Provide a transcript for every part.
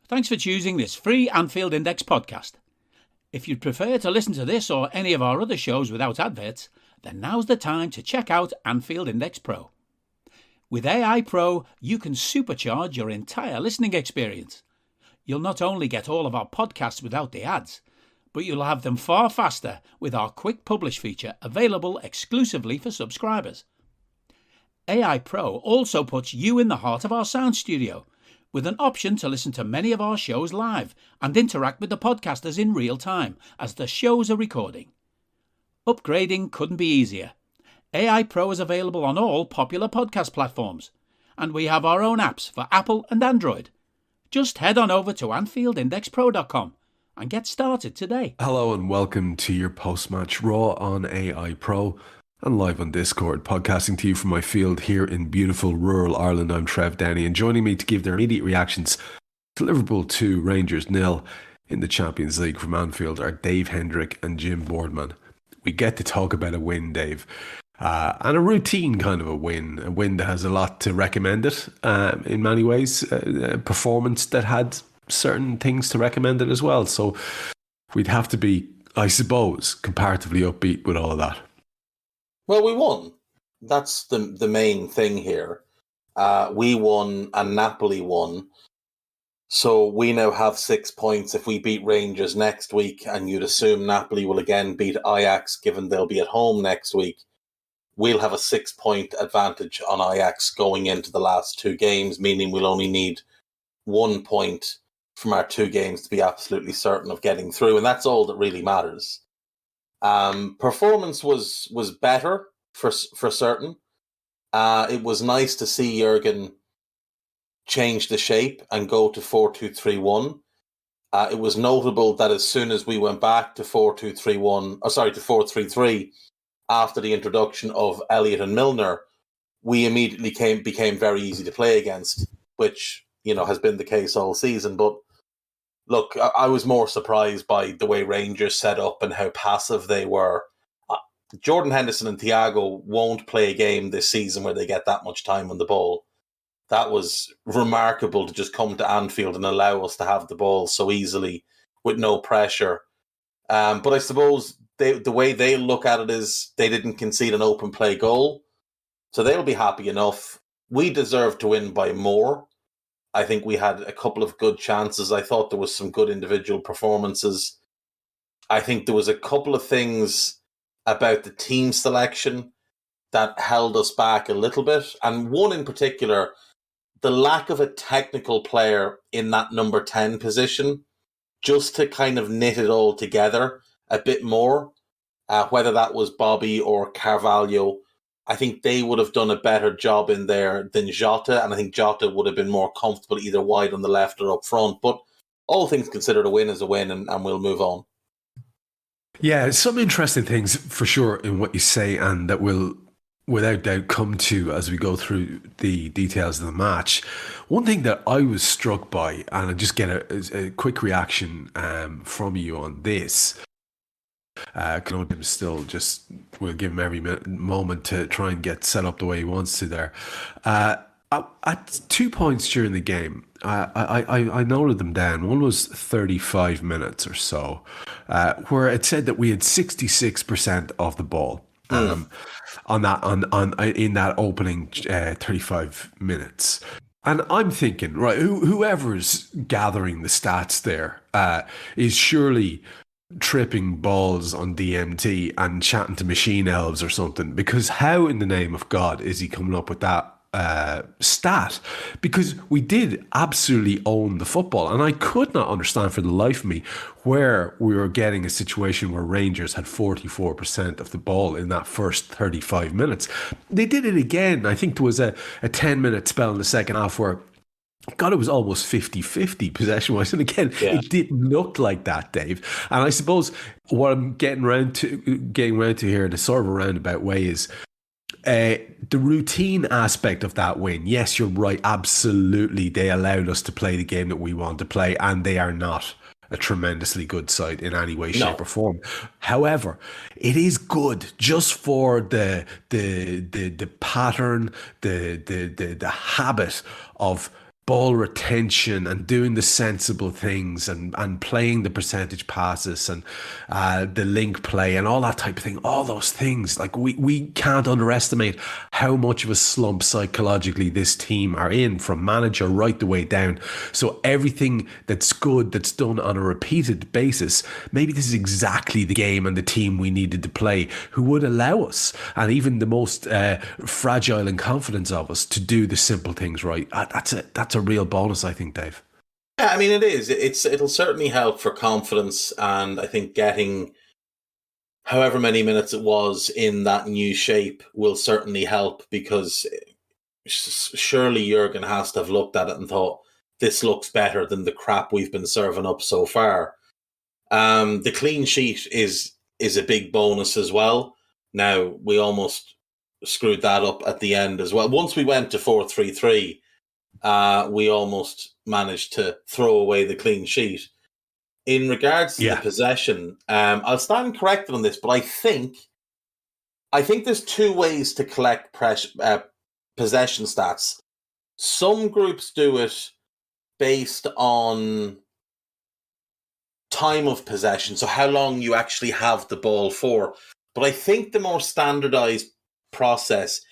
Thanks for choosing this free Anfield Index podcast. If you'd prefer to listen to this or any of our other shows without adverts, then now's the time to check out Anfield Index Pro. With AI Pro, you can supercharge your entire listening experience. You'll not only get all of our podcasts without the ads, but you'll have them far faster with our quick publish feature available exclusively for subscribers. AI Pro also puts you in the heart of our sound studio, with an option to listen to many of our shows live and interact with the podcasters in real time as the shows are recording. Upgrading couldn't be easier. AI Pro is available on all popular podcast platforms, and we have our own apps for Apple and Android. Just head on over to AnfieldIndexPro.com and get started today. Hello and welcome to your post-match Raw on AI Pro and live on Discord, podcasting to you from my field here in beautiful rural Ireland. I'm Trev Downey, and joining me to give their immediate reactions to Liverpool 2, Rangers 0 in the Champions League from Anfield are Dave Hendrick and Jim Boardman. We get to talk about a win, Dave, and a routine kind of a win that has a lot to recommend it in many ways, a performance that had certain things to recommend it as well. So we'd have to be, I suppose, comparatively upbeat with all of that. Well, we won. That's the main thing here. We won and Napoli won. So we now have 6 points if we beat Rangers next week, and you'd assume Napoli will again beat Ajax, given they'll be at home next week. We'll have a 6-point advantage on Ajax going into the last two games, meaning we'll only need 1 point from our two games to be absolutely certain of getting through, and that's all that really matters. Performance was better for certain. It was nice to see Jurgen change the shape and go to 4-2-3-1. It was notable that as soon as we went back to 4-3-3 after the introduction of Elliott and Milner, we immediately became very easy to play against, which, has been the case all season. But look, I was more surprised by the way Rangers set up and how passive they were. Jordan Henderson and Thiago won't play a game this season where they get that much time on the ball. That was remarkable to just come to Anfield and allow us to have the ball so easily with no pressure. But I suppose the way they look at it is they didn't concede an open play goal, so they'll be happy enough. We deserve to win by more. I think we had a couple of good chances. I thought there was some good individual performances. I think there was a couple of things about the team selection that held us back a little bit. And one in particular, the lack of a technical player in that number 10 position, just to kind of knit it all together a bit more, whether that was Bobby or Carvalho. I think they would have done a better job in there than Jota, and I think Jota would have been more comfortable either wide on the left or up front. But all things considered, a win is a win, and we'll move on. Yeah, some interesting things for sure in what you say, and that will without doubt come to as we go through the details of the match. One thing that I was struck by, and I just get a quick reaction from you on this. Him still just, we'll give him every moment to try and get set up the way he wants to there. At 2 points during the game, I noted them down. One was 35 minutes or so, where it said that we had 66% of the ball in that opening 35 minutes. And I'm thinking, right, whoever's gathering the stats there is surely tripping balls on DMT and chatting to machine elves or something, because how in the name of God is he coming up with that stat? Because we did absolutely own the football, and I could not understand for the life of me where we were getting a situation where Rangers had 44% of the ball in that first 35 minutes. They did it again. I think there was a 10-minute spell in the second half where, God, it was almost 50-50 possession-wise. And again, It didn't look like that, Dave. And I suppose what I'm getting around to here in a sort of a roundabout way is the routine aspect of that win. Yes, you're right. Absolutely. They allowed us to play the game that we want to play, and they are not a tremendously good side in any way, shape, or form. However, it is good just for the pattern, the habit of ball retention and doing the sensible things and playing the percentage passes and the link play and all that type of thing, all those things, like we can't underestimate how much of a slump psychologically this team are in, from manager right the way down. So everything that's good, that's done on a repeated basis, maybe this is exactly the game and the team we needed to play, who would allow us, and even the most fragile in confidence of us, to do the simple things right. That's a real bonus, I think, Dave. Yeah, I mean, it is. It'll certainly help for confidence, and I think getting however many minutes it was in that new shape will certainly help, because surely Jurgen has to have looked at it and thought, this looks better than the crap we've been serving up so far. The clean sheet is a big bonus as well. Now, we almost screwed that up at the end as well. Once we went to 4-3-3, we almost managed to throw away the clean sheet. In regards to the possession, I'll stand corrected on this, but I think there's two ways to collect possession stats. Some groups do it based on time of possession, so how long you actually have the ball for. But I think the more standardized process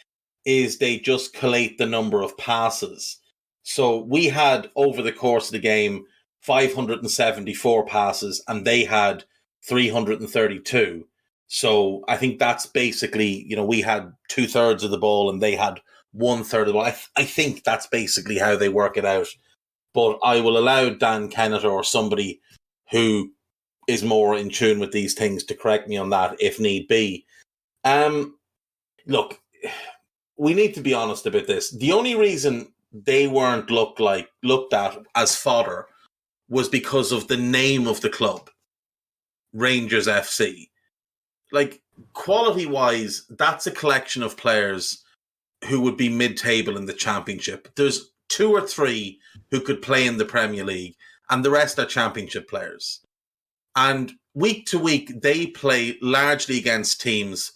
is they just collate the number of passes. So we had, over the course of the game, 574 passes, and they had 332. So I think that's basically, we had 2/3 of the ball and they had 1/3 of the ball. I think that's basically how they work it out. But I will allow Dan Kennett or somebody who is more in tune with these things to correct me on that if need be. Look, we need to be honest about this. The only reason they weren't looked at as fodder was because of the name of the club, Rangers FC. Like, quality-wise, that's a collection of players who would be mid-table in the Championship. There's 2 or 3 who could play in the Premier League, and the rest are Championship players. And week to week, they play largely against teams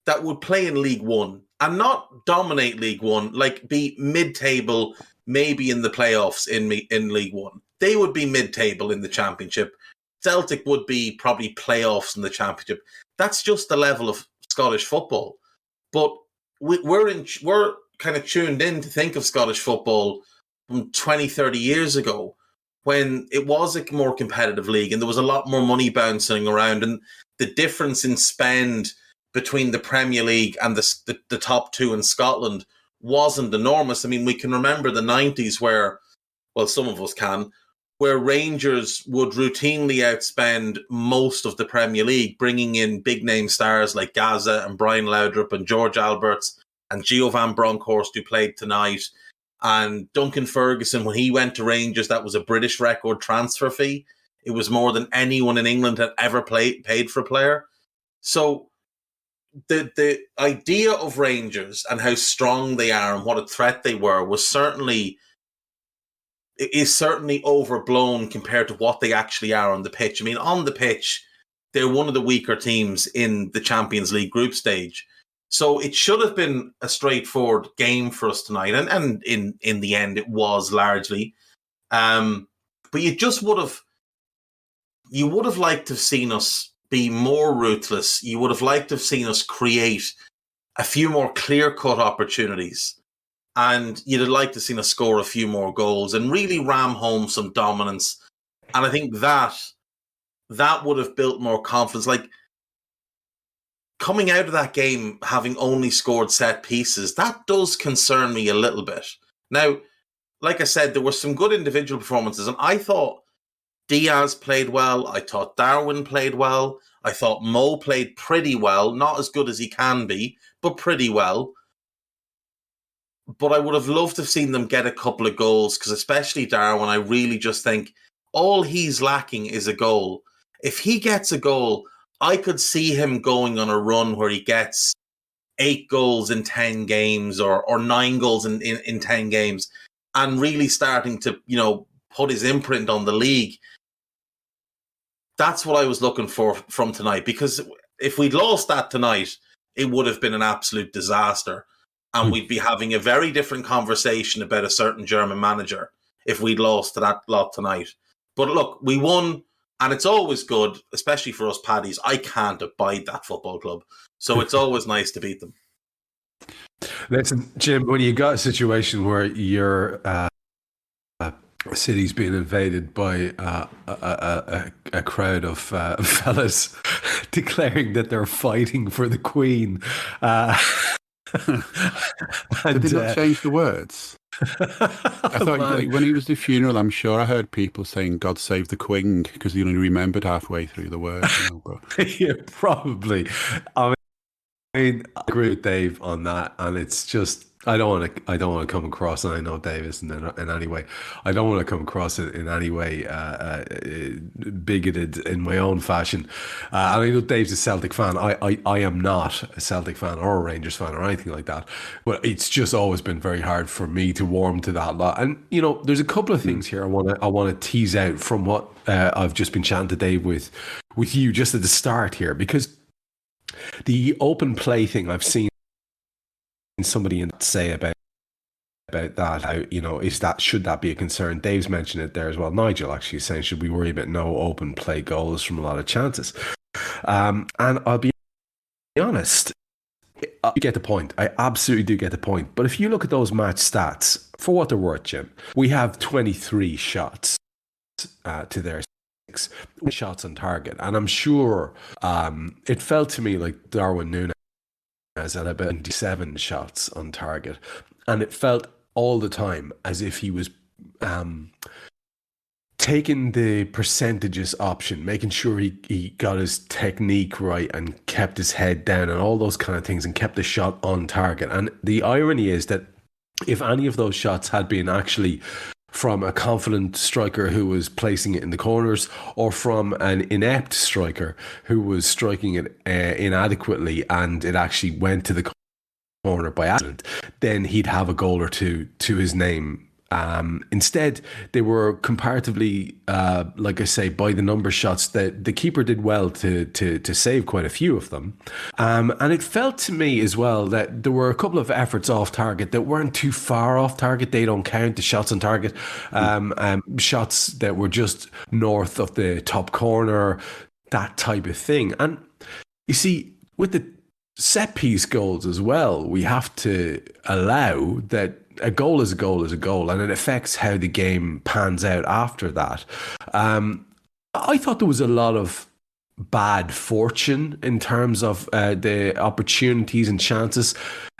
that would play in League One and not dominate League One, like be mid-table, maybe in the playoffs in League One. They would be mid-table in the Championship. Celtic would be probably playoffs in the Championship. That's just the level of Scottish football. But we're kind of tuned in to think of Scottish football from 20, 30 years ago, when it was a more competitive league and there was a lot more money bouncing around, and the difference in spend between the Premier League and the top 2 in Scotland wasn't enormous. I mean, we can remember the 90s where, well, some of us can, where Rangers would routinely outspend most of the Premier League, bringing in big-name stars like Gaza and Brian Laudrup and George Alberts and Gio Van Bronckhorst, who played tonight, and Duncan Ferguson. When he went to Rangers, that was a British record transfer fee. It was more than anyone in England had ever paid for a player. So the idea of Rangers and how strong they are and what a threat they were is certainly overblown compared to what they actually are on the pitch. I mean, on the pitch, they're one of the weaker teams in the Champions League group stage. So it should have been a straightforward game for us tonight. And in the end, it was largely. But you would have liked to have seen us be more ruthless. You would have liked to have seen us create a few more clear-cut opportunities. And you'd have liked to have seen us score a few more goals and really ram home some dominance. And I think that would have built more confidence. Like, coming out of that game, having only scored set pieces, that does concern me a little bit. Now, like I said, there were some good individual performances, and I thought Diaz played well. I thought Darwin played well. I thought Mo played pretty well. Not as good as he can be, but pretty well. But I would have loved to have seen them get a couple of goals, because especially Darwin, I really just think all he's lacking is a goal. If he gets a goal, I could see him going on a run where he gets 8 goals in 10 games or 9 goals in 10 games, and really starting to, put his imprint on the league. That's what I was looking for from tonight, because if we'd lost that tonight, it would have been an absolute disaster. And we'd be having a very different conversation about a certain German manager. if we'd lost to that lot tonight. But look, we won, and it's always good, especially for us Paddies. I can't abide that football club, so it's always nice to beat them. Listen, Jim, when you got a situation where your city's being invaded by a crowd of fellas declaring that they're fighting for the Queen, did they not change the words? I thought when he was the funeral, I'm sure I heard people saying "God save the Queen" because he only remembered halfway through the words. Yeah, probably. I mean, I agree with Dave on that, and it's just I don't want to come across, and I know Dave isn't in any way. I don't want to come across in any way bigoted in my own fashion. And I know Dave's a Celtic fan. I am not a Celtic fan or a Rangers fan or anything like that. But it's just always been very hard for me to warm to that lot. And there's a couple of things here I want to tease out from what I've just been chatting to Dave with you just at the start here, because the open play thing I've seen somebody say about that, how should that be a concern? Dave's mentioned it there as well. Nigel actually saying, should we worry about no open play goals from a lot of chances? And I'll be honest, I get the point. I absolutely do get the point. But if you look at those match stats, for what they're worth, Jim, we have 23 shots to their 6 shots on target, and I'm sure it felt to me like Darwin Núñez at about 27 shots on target, and it felt all the time as if he was taking the percentages option, making sure he got his technique right and kept his head down and all those kind of things and kept the shot on target. And the irony is that if any of those shots had been actually from a confident striker who was placing it in the corners, or from an inept striker who was striking it inadequately and it actually went to the corner by accident, then he'd have a goal or two to his name. Instead, they were comparatively, like I say, by the number shots that the keeper did well to save quite a few of them. And it felt to me as well that there were a couple of efforts off target that weren't too far off target. They don't count the shots on target. Shots that were just north of the top corner, that type of thing. And you see, with the set piece goals as well, we have to allow that a goal is a goal is a goal, and it affects how the game pans out after that. I thought there was a lot of bad fortune in terms of the opportunities and chances.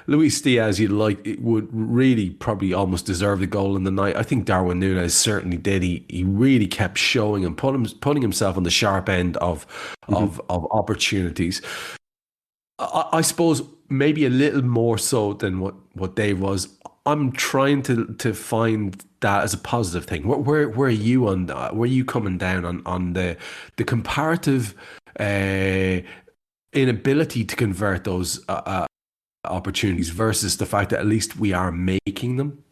Luis Diaz, would really probably almost deserve the goal in the night. I think Darwin Núñez certainly did. He really kept showing and putting himself on the sharp end of opportunities. I suppose maybe a little more so than what Dave was. I'm trying to find that as a positive thing. Where are you on that? Where are you coming down on the comparative inability to convert those opportunities versus the fact that at least we are making them?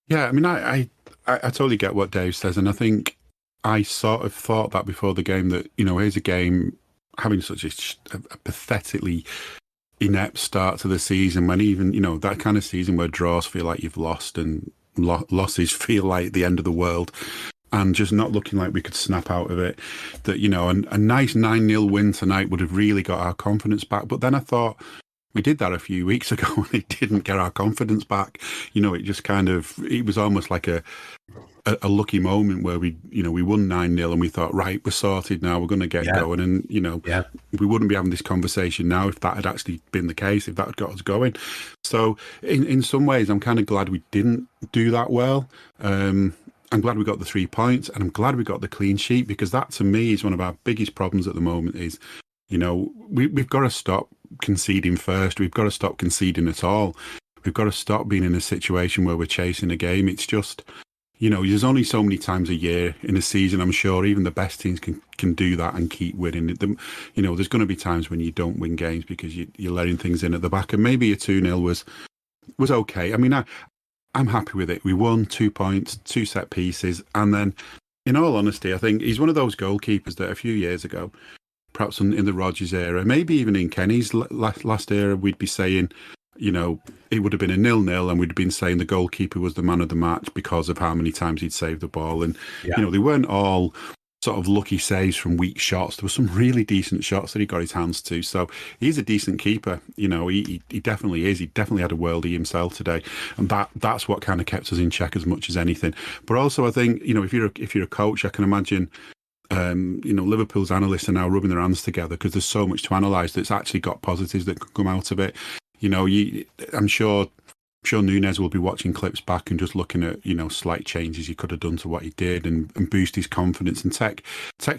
Yeah, I mean, I totally get what Dave says, and I think I sort of thought that before the game, that here's a game having such a pathetically inept start to the season, when even that kind of season where draws feel like you've lost and losses feel like the end of the world, and just not looking like we could snap out of it, that a nice 9-0 win tonight would have really got our confidence back. But then I thought, we did that a few weeks ago and it didn't get our confidence back. It just it was almost like a lucky moment where we won 9-0 and we thought, right, we're sorted now, we're going to get going. And, we wouldn't be having this conversation now if that had actually been the case, if that had got us going. So in some ways, I'm kind of glad we didn't do that well. I'm glad we got the 3 points, and I'm glad we got the clean sheet, because that to me is one of our biggest problems at the moment is, we've got to stop conceding first. We've got to stop conceding at all. We've got to stop being in a situation where we're chasing a game. It's just, there's only so many times a year in a season. I'm sure even the best teams can do that and keep winning. There's going to be times when you don't win games because you're letting things in at the back, and maybe a 2-0 was okay. I mean, I'm happy with it. We won 2 points, 2 set pieces, and then, in all honesty, I think he's one of those goalkeepers that a few years ago, perhaps in the Rodgers era, maybe even in Kenny's last era, we'd be saying, you know, it would have been a 0-0 and we'd been saying the goalkeeper was the man of the match because of how many times he'd saved the ball. And, you know, they weren't all sort of lucky saves from weak shots. There were some really decent shots that he got his hands to. So he's a decent keeper. You know, he definitely is. He definitely had a worldie himself today. And that's what kind of kept us in check as much as anything. But also I think, you know, if you're a coach, I can imagine, you know, Liverpool's analysts are now rubbing their hands together because there's so much to analyse that's actually got positives that could come out of it. You know, I'm sure Nunes will be watching clips back and just looking at, you know, slight changes he could have done to what he did and boost his confidence and take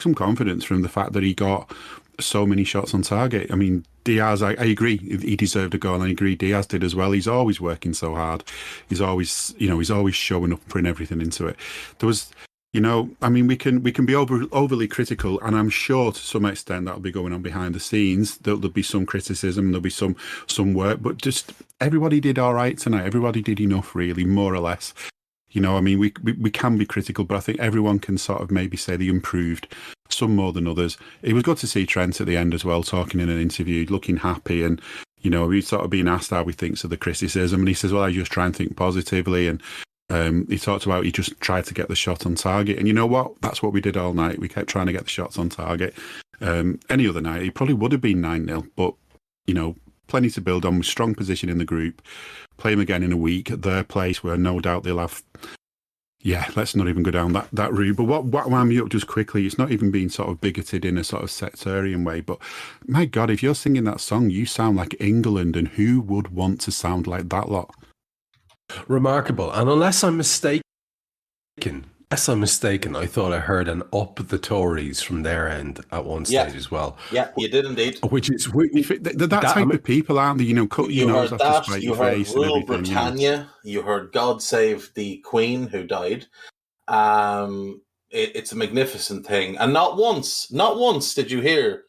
some confidence from the fact that he got so many shots on target. I mean, Diaz, I agree, he deserved a goal, and I agree Diaz did as well. He's always working so hard. He's always showing up and putting everything into it. There was, you know, I mean, we can be overly critical, and I'm sure to some extent that'll be going on behind the scenes. There'll be some criticism, there'll be some work, but just everybody did all right tonight. Everybody did enough, really, more or less. You know, I mean, we can be critical, but I think everyone can sort of maybe say they improved, some more than others. It was good to see Trent at the end as well, talking in an interview, looking happy, and, you know, he's sort of being asked how he thinks of the criticism, and he says, well, I just try and think positively, and he talked about he just tried to get the shot on target. And you know what? That's what we did all night. We kept trying to get the shots on target. Any other night, it probably would have been 9-0, but, you know, plenty to build on with strong position in the group. Play them again in a week at their place where no doubt they'll have... Yeah, let's not even go down that route. But what wound me up just quickly, it's not even being sort of bigoted in a sort of sectarian way, but my God, if you're singing that song, you sound like England, and who would want to sound like that lot? Remarkable. And unless I'm mistaken, I thought I heard an up the Tories from their end at one stage as well. Yeah, you did indeed. Which is that type of people, aren't they? You know, cut your nose off to spite you your heard face Rule and everything. Britannia. You heard God Save the Queen who died. It's a magnificent thing, and not once did you hear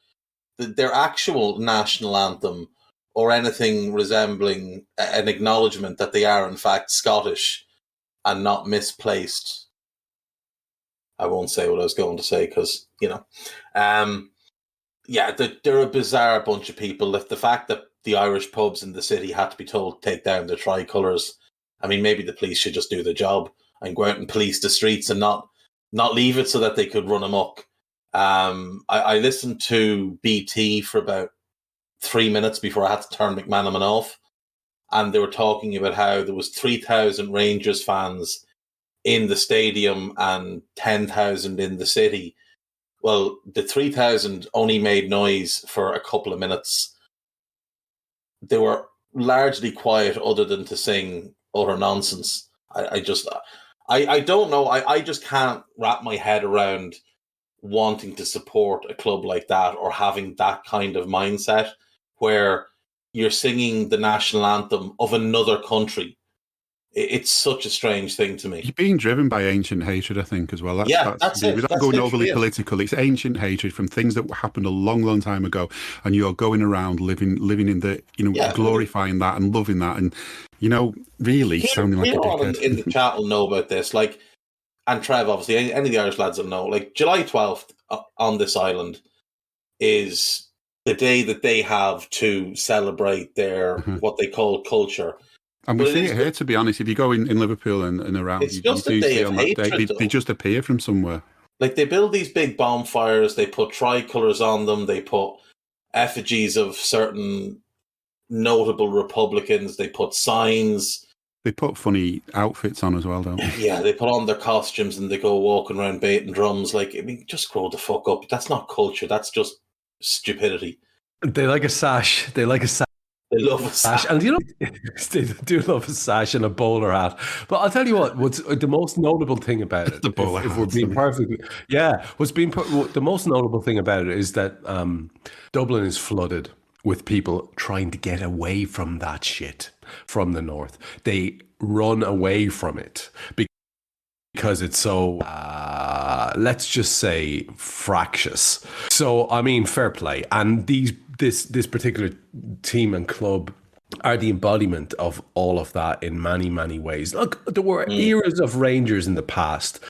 their actual national anthem or anything resembling an acknowledgement that they are in fact Scottish and not misplaced. I won't say what I was going to say because, you know, they're a bizarre bunch of people. If the fact that the Irish pubs in the city had to be told to take down their tricolours, I mean, maybe the police should just do their job and go out and police the streets and not leave it so that they could run amok. I listened to BT for about 3 minutes before I had to turn McManaman off, and they were talking about how there was 3,000 Rangers fans in the stadium and 10,000 in the city. Well, the 3,000 only made noise for a couple of minutes. They were largely quiet other than to sing utter nonsense. I don't know. I just can't wrap my head around wanting to support a club like that or having that kind of mindset where you're singing the national anthem of another country. It's such a strange thing to me. You're being driven by ancient hatred, I think, as well. That's it. Without going overly political, it's ancient hatred from things that happened a long, long time ago, and you're going around living in the, you know, glorifying that and loving that, and, you know, really sounding like a dickhead. In the chat will know about this, like, and Trev, obviously, any of the Irish lads will know, like, July 12th on this island is the day that they have to celebrate their, what they call culture. And we see it here, to be honest. If you go in Liverpool and around, it's just a day of hatred. They just appear from somewhere. Like, they build these big bonfires, they put tricolours on them, they put effigies of certain notable Republicans, they put signs. They put funny outfits on as well, don't they? Yeah, they put on their costumes and they go walking around baiting drums. Like, I mean, just grow the fuck up. That's not culture, that's just stupidity. They like a sash. They love a sash. And you know, they do love a sash and a bowler hat. But I'll tell you what's the most notable thing about it, the bowler hat, if we're being perfectly, the most notable thing about it is that Dublin is flooded with people trying to get away from that shit from the north. They run away from it because it's so, let's just say, fractious. So, I mean, fair play. And this particular team and club are the embodiment of all of that in many, many ways. Look, there were eras of Rangers in the past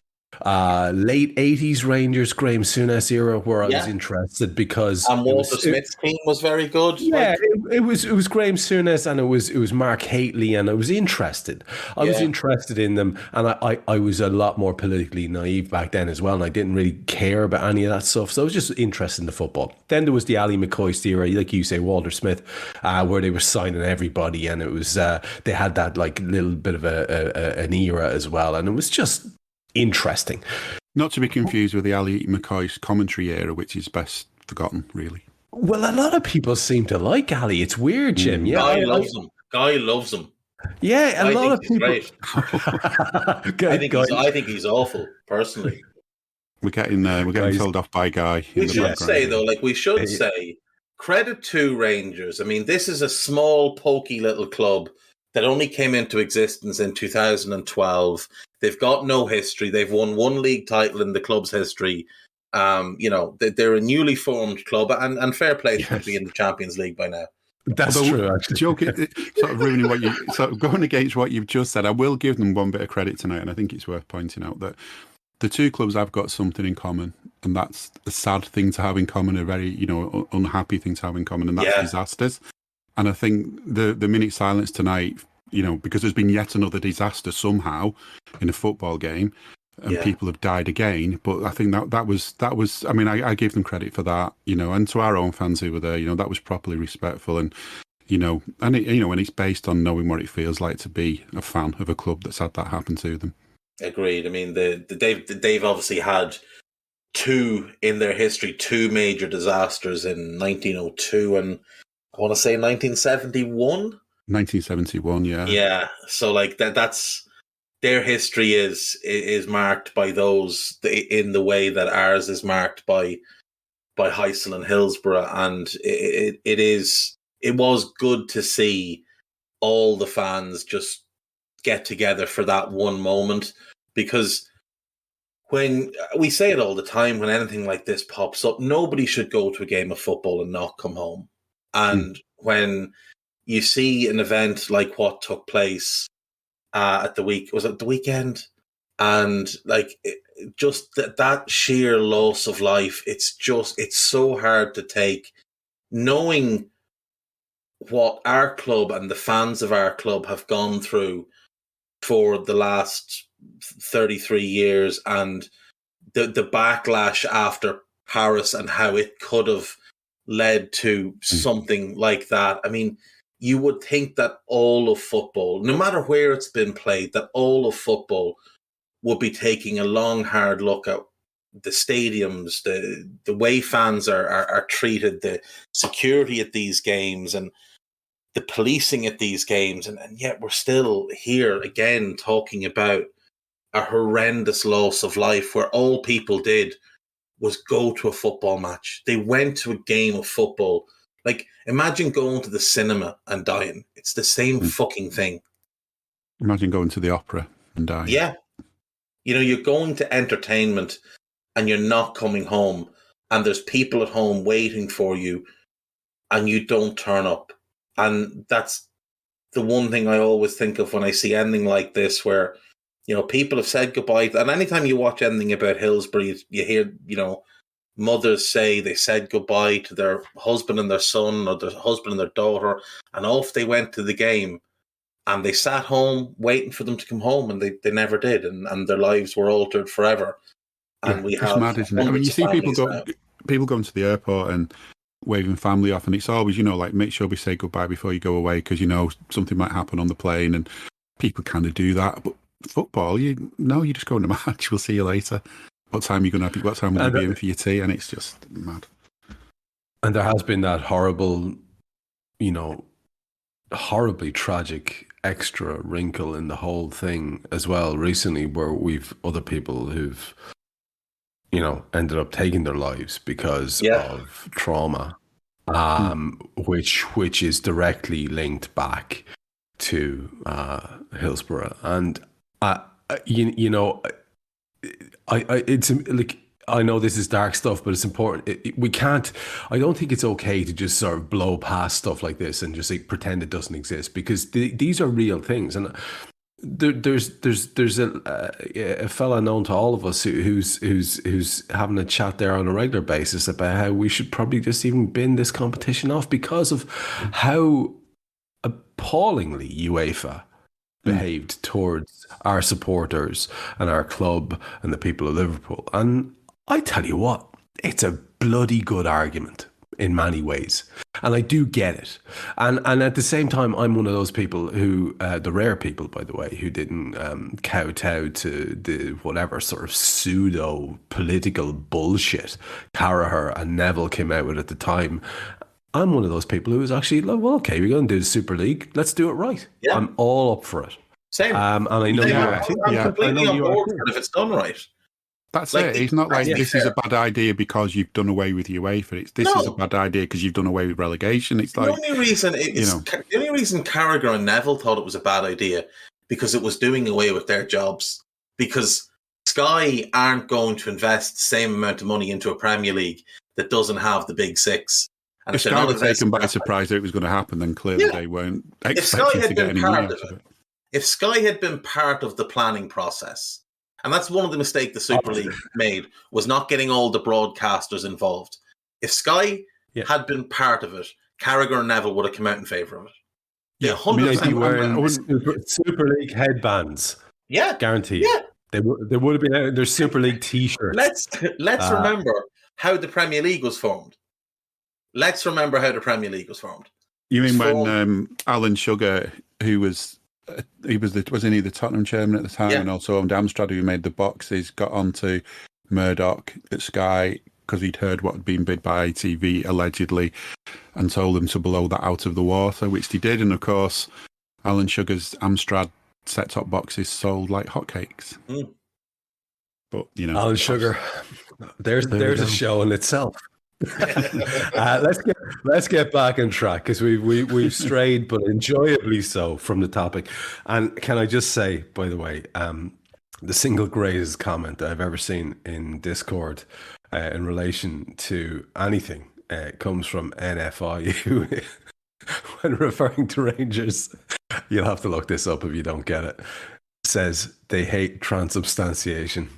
late 80s Rangers, Graham Souness era, where I was interested because and Walter Smith's team was very good. Yeah, it was Graham Souness, and it was Mark Hateley, and I was interested. I was interested in them, and I was a lot more politically naive back then as well, and I didn't really care about any of that stuff. So I was just interested in the football. Then there was the Ali McCoy era, like you say, Walter Smith, where they were signing everybody, and it was they had that like little bit of an era as well, and it was just interesting. Not to be confused with the Ali McCoy's commentary era, which is best forgotten, really. Well, a lot of people seem to like Ali. It's weird, Jim. Yeah, Guy loves him. Yeah, a lot of people. Great. I think he's awful, personally. We're getting told off by Guy. We should say credit to Rangers. I mean, this is a small, pokey little club that only came into existence in 2012. They've got no history. They've won one league title in the club's history. They're a newly formed club, and fair play to be in the Champions League by now. That's true, actually. Joking, sort of ruining going against what you've just said, I will give them one bit of credit tonight, and I think it's worth pointing out that the two clubs have got something in common, and that's a sad thing to have in common, a very, unhappy thing to have in common, and that's disasters. And I think the minute silence tonight, because there's been yet another disaster somehow in a football game, and people have died again. But I think that was. I mean, I give them credit for that, and to our own fans who were there, that was properly respectful, and and it's based on knowing what it feels like to be a fan of a club that's had that happen to them. Agreed. I mean, they've obviously had two major disasters in 1902 and I want to say 1971. 1971, yeah. Yeah. So like that's their history is marked by those in the way that ours is marked by Heysel and Hillsborough, and it was good to see all the fans just get together for that one moment, because when we say it all the time, when anything like this pops up, nobody should go to a game of football and not come home. And when you see an event like what took place at the weekend, and like just that sheer loss of life, it's so hard to take, knowing what our club and the fans of our club have gone through for the last 33 years, and the backlash after Paris and how it could have led to something like that. I mean, you would think that all of football, no matter where it's been played, that all of football would be taking a long, hard look at the stadiums, the way fans are treated, the security at these games, and the policing at these games. And yet we're still here again talking about a horrendous loss of life where all people did was go to a football match. They went to a game of football. Like, imagine going to the cinema and dying. It's the same fucking thing. Imagine going to the opera and dying. Yeah. You're going to entertainment and you're not coming home, and there's people at home waiting for you and you don't turn up. And that's the one thing I always think of when I see anything like this, where, people have said goodbye. And anytime you watch anything about Hillsborough, you hear, mothers say they said goodbye to their husband and their son, or their husband and their daughter, and off they went to the game, and they sat home waiting for them to come home, and they never did, and their lives were altered forever. And we have, mad, isn't it? I mean, you see people going to the airport and waving family off, and it's always, like, make sure we say goodbye before you go away, because something might happen on the plane, and people kind of do that. But football, you just go in the match. We'll see you later. What time are you going to? What time will you be in for your tea? And it's just mad. And there has been that horrible, horribly tragic extra wrinkle in the whole thing as well recently, where we've other people who've, ended up taking their lives because of trauma, which is directly linked back to Hillsborough. And it's like, I know this is dark stuff, but it's important. We can't. I don't think it's okay to just sort of blow past stuff like this and just pretend it doesn't exist, because these are real things. And there's a fella known to all of us who's having a chat there on a regular basis about how we should probably just even bin this competition off because of how appallingly UEFA behaved towards our supporters and our club and the people of Liverpool. And I tell you what, it's a bloody good argument in many ways. And I do get it. And at the same time, I'm one of those people who, the rare people, by the way, who didn't kowtow to the whatever sort of pseudo political bullshit Carragher and Neville came out with at the time. I'm one of those people who was actually like, well, okay, we're going to do the Super League. Let's do it right. Yeah. I'm all up for it. Same. And I know I'm completely on board for it if it's done right. That's it. It's not like this is a bad idea because you've done away with UEFA. This is a bad idea because you've done away with relegation. It's like the only reason Carragher and Neville thought it was a bad idea because it was doing away with their jobs. Because Sky aren't going to invest the same amount of money into a Premier League that doesn't have the big six. And if Sky was taken by surprise that it was going to happen, then clearly they weren't expecting to get any money out of it. If Sky had been part of the planning process, and that's one of the mistakes the Super League made, was not getting all the broadcasters involved. If Sky had been part of it, Carragher and Neville would have come out in favour of it. Yeah, 100%. Wearing Super League headbands. Yeah, guaranteed. Yeah, they would have been out in their Super League T-shirts. Let's remember how the Premier League was formed. You mean when Alan Sugar, who was wasn't he the Tottenham chairman at the time, and also owned Amstrad, who made the boxes, got onto Murdoch at Sky because he'd heard what had been bid by ITV allegedly, and told them to blow that out of the water, which they did. And of course, Alan Sugar's Amstrad set-top boxes sold like hotcakes. But Alan Sugar, there's a show in itself. Let's get back on track because we've strayed, but enjoyably so, from the topic. And can I just say, by the way, the single greatest comment I've ever seen in Discord in relation to anything comes from NFI, who, when referring to Rangers, you'll have to look this up if you don't get it, says they hate transubstantiation.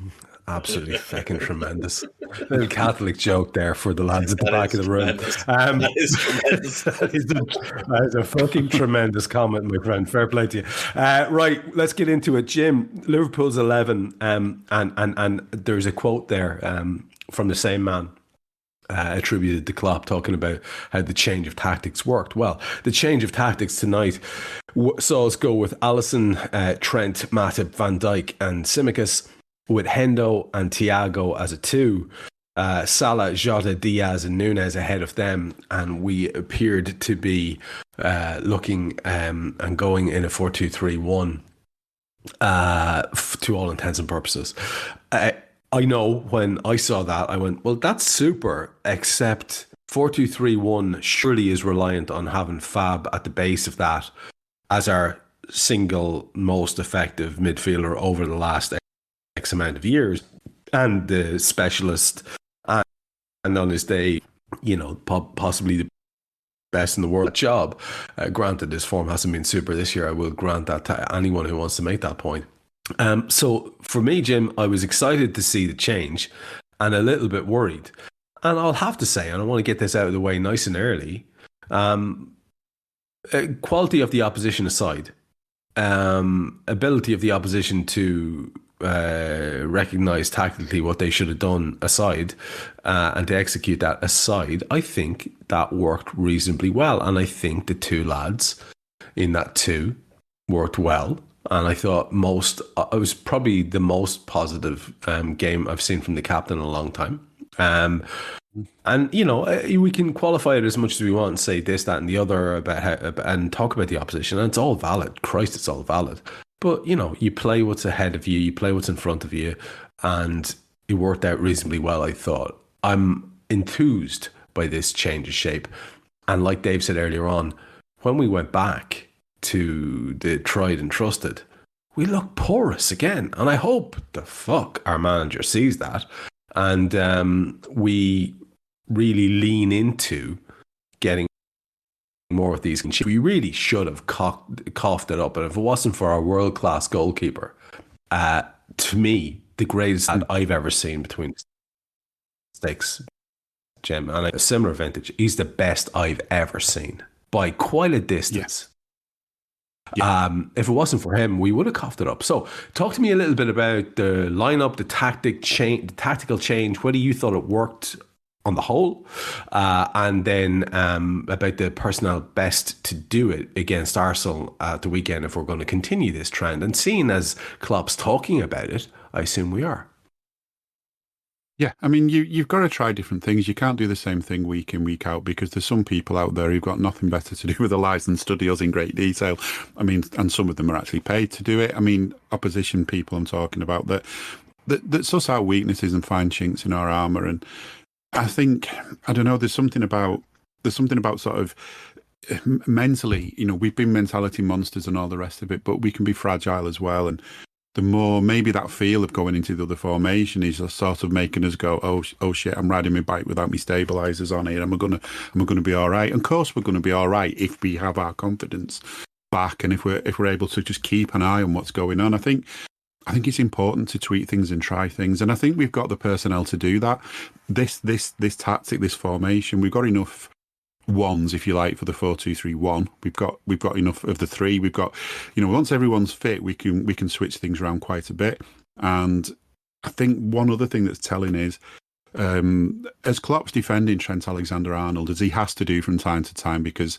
Absolutely fucking tremendous. Little Catholic joke there for the lads at the back of the room. That is tremendous. That is a fucking tremendous comment, my friend. Fair play to you. Right, let's get into it. Jim, Liverpool's 11, and there's a quote there from the same man, attributed to Klopp, talking about how the change of tactics worked. Well, the change of tactics tonight saw us go with Alisson, Trent, Matip, Van Dijk and Tsimikas, with Hendo and Thiago as a 2, Salah, Jota, Diaz and Nunez ahead of them, and we appeared to be looking and going in a 4-2-3-1 to all intents and purposes. I know when I saw that, I went, well, that's super, except 4-2-3-1 surely is reliant on having Fab at the base of that as our single most effective midfielder over the last X amount of years, and the specialist, and on his day, possibly the best in the world job. Granted, his form hasn't been super this year. I will grant that to anyone who wants to make that point. So for me, Jim, I was excited to see the change and a little bit worried. And I'll have to say, and I want to get this out of the way nice and early, quality of the opposition aside, ability of the opposition to recognize tactically what they should have done aside, and to execute that aside, I think that worked reasonably well. And I think the two lads in that 2 worked well. And I thought it was probably the most positive game I've seen from the captain in a long time. And we can qualify it as much as we want and say this, that and the other about how, and talk about the opposition, and it's all valid. Christ, it's all valid. But, you play what's ahead of you, you play what's in front of you, and it worked out reasonably well, I thought. I'm enthused by this change of shape. And like Dave said earlier on, when we went back to the tried and trusted, we looked porous again. And I hope the fuck our manager sees that. And we really lean into getting more with these. We really should have coughed it up. And if it wasn't for our world-class goalkeeper, to me, the greatest I've ever seen between sticks, Jim, and a similar vintage, he's the best I've ever seen by quite a distance. Yeah. If it wasn't for him, we would have coughed it up. So talk to me a little bit about the lineup, the tactical change, whether you thought it worked on the whole, and then about the personnel best to do it against Arsenal at the weekend if we're going to continue this trend. And seeing as Klopp's talking about it, I assume we are. Yeah, I mean, you've got to try different things. You can't do the same thing week in, week out, because there's some people out there who've got nothing better to do with their lives than study us in great detail. I mean, and some of them are actually paid to do it. I mean, opposition people I'm talking about that suss out weaknesses and find chinks in our armour. And I think, I don't know, there's something about sort of mentally, we've been mentality monsters and all the rest of it, but we can be fragile as well. And the more maybe that feel of going into the other formation is sort of making us go, oh shit, I'm riding my bike without my stabilizers on here. Am I gonna be all right? And of course we're gonna be all right if we have our confidence back and if we're able to just keep an eye on what's going on. I think it's important to tweak things and try things, and I think we've got the personnel to do that. This tactic, this formation, we've got enough ones, if you like, for the 4-2-3-1. We've got enough of the three. We've got, once everyone's fit, we can switch things around quite a bit. And I think one other thing that's telling is, as Klopp's defending Trent Alexander-Arnold, as he has to do from time to time, because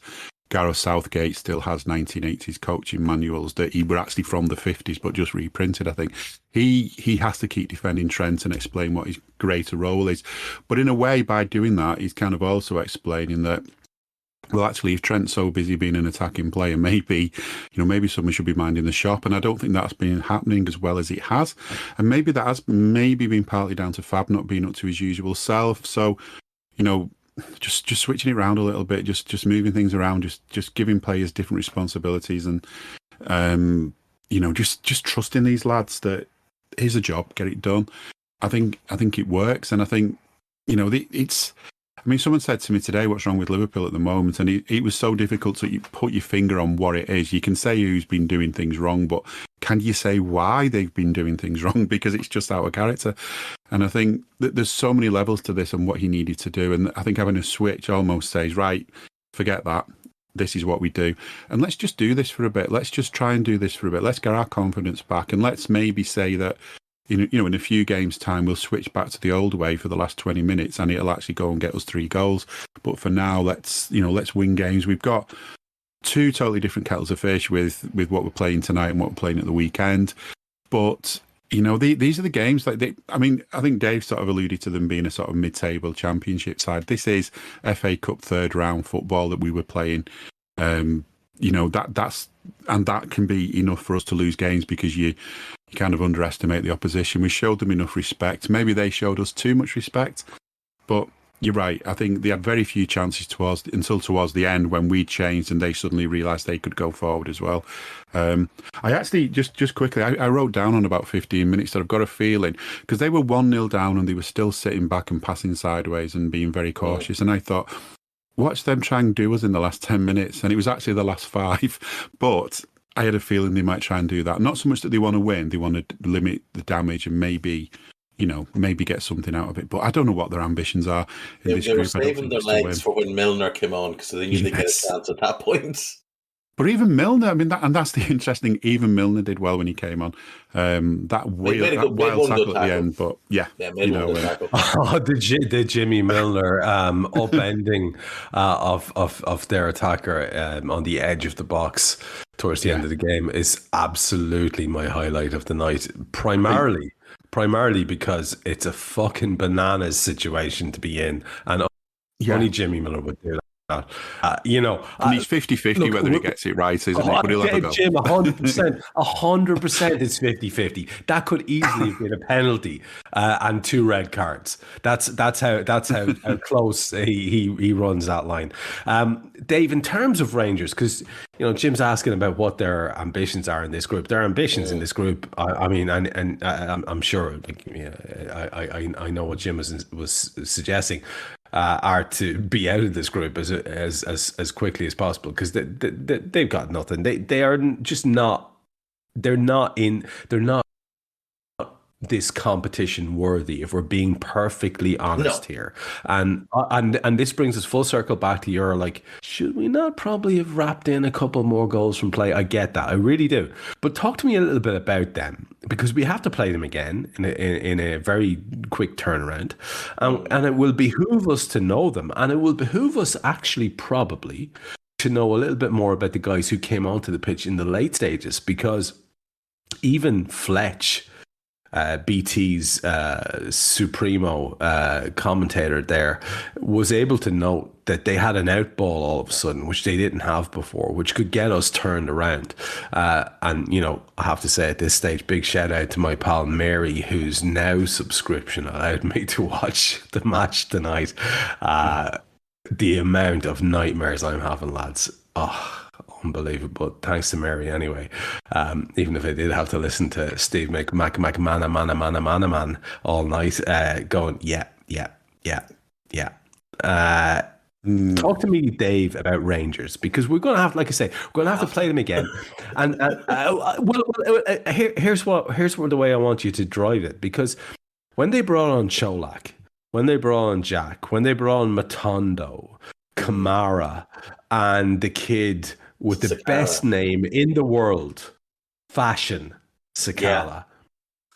Gareth Southgate still has 1980s coaching manuals that he were actually from the 50s but just reprinted, I think. He has to keep defending Trent and explain what his greater role is. But in a way, by doing that, he's kind of also explaining that, well, actually, if Trent's so busy being an attacking player, maybe someone should be minding the shop. And I don't think that's been happening as well as it has. And maybe that has been partly down to Fab not being up to his usual self. So, just switching it around a little bit, just moving things around, just giving players different responsibilities, and just trusting these lads that here's a job, get it done. I think it works, and I think it's. I mean, someone said to me today, "What's wrong with Liverpool at the moment?" And it was so difficult to put your finger on what it is. You can say who's been doing things wrong, but can you say why they've been doing things wrong? Because it's just out of character. And I think that there's so many levels to this and what he needed to do. And I think having a switch almost says, right, forget that. This is what we do. And let's just do this for a bit. Let's just try and do this for a bit. Let's get our confidence back. And let's maybe say that, in a few games' time, we'll switch back to the old way for the last 20 minutes and it'll actually go and get us 3 goals. But for now, let's win games. We've got 2 totally different kettles of fish with what we're playing tonight and what we're playing at the weekend. But, these are the games I think Dave sort of alluded to them being a sort of mid-table championship side. This is FA Cup third round football that we were playing. That can be enough for us to lose games because you kind of underestimate the opposition. We showed them enough respect. Maybe they showed us too much respect, but you're right. I think they had very few chances until towards the end when we changed and they suddenly realised they could go forward as well. I actually, just quickly, I wrote down on about 15 minutes that I've got a feeling, because they were 1-0 down and they were still sitting back and passing sideways and being very cautious. And I thought, watch them try and do us in the last 10 minutes. And it was actually the last 5. But I had a feeling they might try and do that. Not so much that they want to win, they want to limit the damage and maybe get something out of it. But I don't know what their ambitions are in this group. They were group. saving their legs for when Milner came on because they knew they'd get a chance at that point. But even Milner, I mean, that's the interesting. Even Milner did well when he came on. That wild tackle at the end, but the Jimmy Milner upending of their attacker on the edge of the box towards the end of the game is absolutely my highlight of the night. Primarily because it's a fucking bananas situation to be in, and only Jimmy Miller would do that. And he's 50-50 whether he gets it right, isn't he? But he'll have a go. Jim, 100% is 50-50. That could easily have been a penalty and 2 red cards. That's how close he runs that line. Dave, in terms of Rangers, because Jim's asking about what their ambitions are in this group. Their ambitions in this group, I'm sure. I know what Jim was suggesting. are to be out of this group as quickly as possible, because they've got nothing. They are just not. They're not this competition worthy, if we're being perfectly honest here. And this brings us full circle back to your, like, should we not probably have wrapped in a couple more goals from play? I get that, I really do. But talk to me a little bit about them, because we have to play them again in a very quick turnaround, and it will behoove us to know them, and it will behoove us actually probably to know a little bit more about the guys who came onto the pitch in the late stages, because even Fletch, BT's supremo commentator there, was able to note that they had an outball all of a sudden, which they didn't have before, which could get us turned around. And, you know, I have to say at this stage, big shout out to my pal Mary, whose Now subscription allowed me to watch the match tonight. The amount of nightmares I'm having, lads. Oh, unbelievable. Thanks to Mary anyway. Even if I did have to listen to Steve McManaman all night, going, yeah. Talk to me, Dave, about Rangers, because we're going to have, like I say, we're going to have to play them again. And here's the way I want you to drive it, because when they brought on Cholak, when they brought on Jack, when they brought on Matondo, Kamara, and the kid with the Sakala. best name in the world, Fashion Sakala.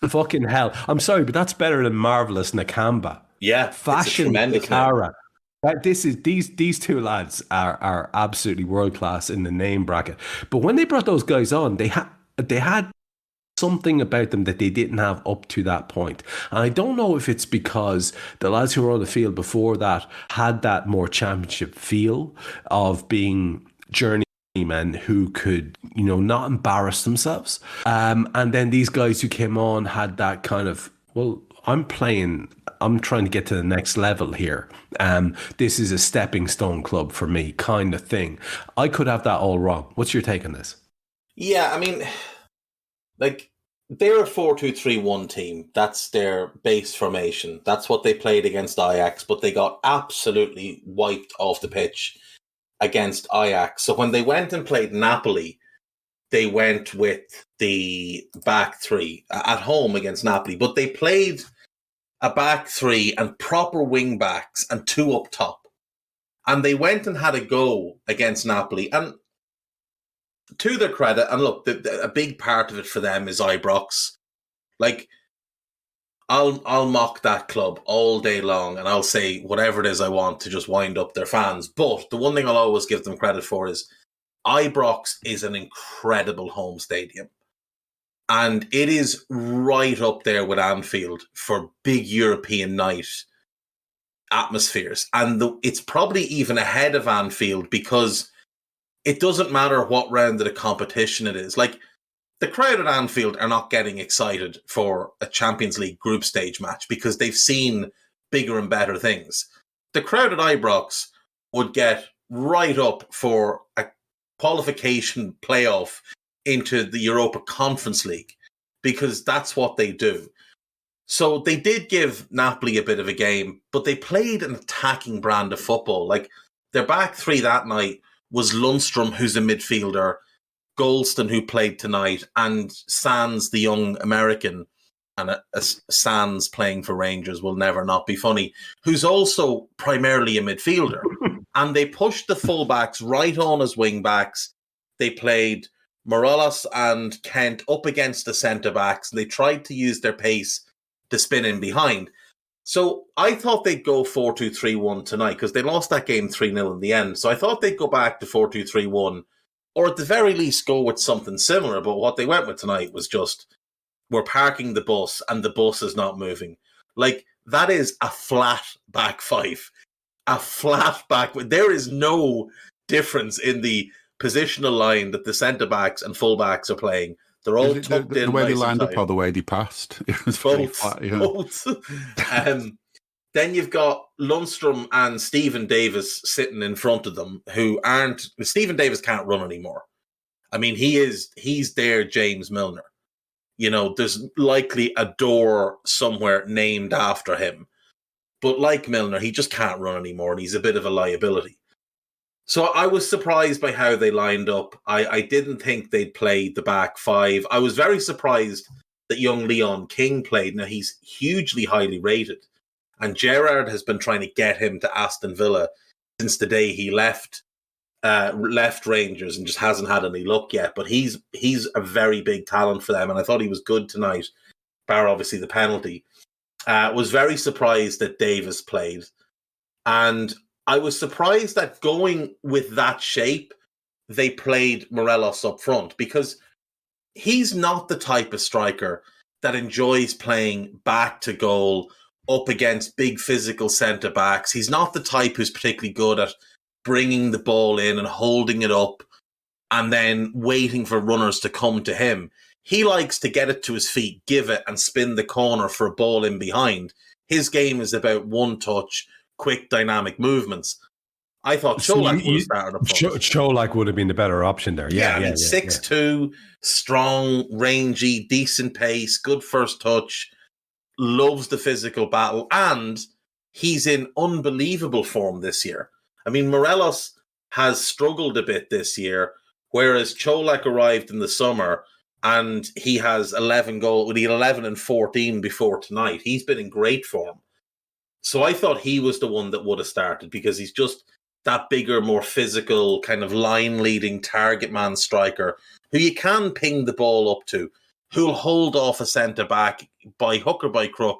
Yeah. Fucking hell. I'm sorry, but that's better than Marvelous Nakamba. Yeah. Fashion Sakara. These two lads are absolutely world class in the name bracket. But when they brought those guys on, they had something about them that they didn't have up to that point. And I don't know if it's because the lads who were on the field before that had that more championship feel of being journeymen who could, you know, not embarrass themselves. And then these guys who came on had that kind of, well, I'm trying to get to the next level here. This is a stepping stone club for me kind of thing. I could have that all wrong. What's your take on this? Yeah, I mean, like, they're a 4-2-3-1 team. That's their base formation. That's what they played against Ajax, but they got absolutely wiped off the pitch against Ajax. So when they went and played Napoli, they went with the back three at home against Napoli, but they played a back three and proper wing backs and two up top. And they went and had a go against Napoli. And to their credit, and look, a big part of it for them is Ibrox. Like, I'll mock that club all day long, and I'll say whatever it is I want to just wind up their fans. But the one thing I'll always give them credit for is Ibrox is an incredible home stadium. And it is right up there with Anfield for big European night atmospheres. And it's probably even ahead of Anfield, because it doesn't matter what round of the competition it is. Like, the crowd at Anfield are not getting excited for a Champions League group stage match because they've seen bigger and better things. The crowd at Ibrox would get right up for a qualification playoff into the Europa Conference League, because that's what they do. So they did give Napoli a bit of a game, but they played an attacking brand of football. Like, their back three that night was Lundstrom, who's a midfielder, Golston, who played tonight, and Sands, the young American, and a Sands playing for Rangers will never not be funny, who's also primarily a midfielder. And they pushed the fullbacks right on as wing-backs. They played Morelos and Kent up against the centre-backs, and they tried to use their pace to spin in behind. So I thought they'd go 4-2-3-1 tonight, because they lost that game 3-0 in the end. So I thought they'd go back to 4-2-3-1, or at the very least go with something similar. But what they went with tonight was just, we're parking the bus and the bus is not moving. Like, that is a flat back five. A flat back. There is no difference in the positional line that the centre-backs and full-backs are playing. They're all tucked in. The way they lined up or the way they passed. It was very flat, yeah. Both. Then you've got Lundstrom and Stephen Davis sitting in front of them, who aren't... Stephen Davis can't run anymore. I mean, he's their James Milner. You know, there's likely a door somewhere named after him. But like Milner, he just can't run anymore, and he's a bit of a liability. So I was surprised by how they lined up. I didn't think they'd play the back five. I was very surprised that young Leon King played. Now, he's hugely highly rated, and Gerrard has been trying to get him to Aston Villa since the day he left Rangers, and just hasn't had any luck yet. But he's a very big talent for them, and I thought he was good tonight, bar obviously the penalty. Was very surprised that Davis played, and I was surprised that going with that shape, they played Morelos up front, because he's not the type of striker that enjoys playing back to goal up against big physical centre-backs. He's not the type who's particularly good at bringing the ball in and holding it up and then waiting for runners to come to him. He likes to get it to his feet, give it, and spin the corner for a ball in behind. His game is about one touch, quick, dynamic movements. I thought Čolak would have started up front. Čolak would have been the better option there. Yeah, 6'2", strong, rangy, decent pace, good first touch, loves the physical battle, and he's in unbelievable form this year. I mean, Morelos has struggled a bit this year, whereas Čolak arrived in the summer and he has 11 goals. He had 11 and 14 before tonight. He's been in great form. So I thought he was the one that would have started, because he's just that bigger, more physical, kind of line-leading target man striker who you can ping the ball up to, who'll hold off a centre-back by hook or by crook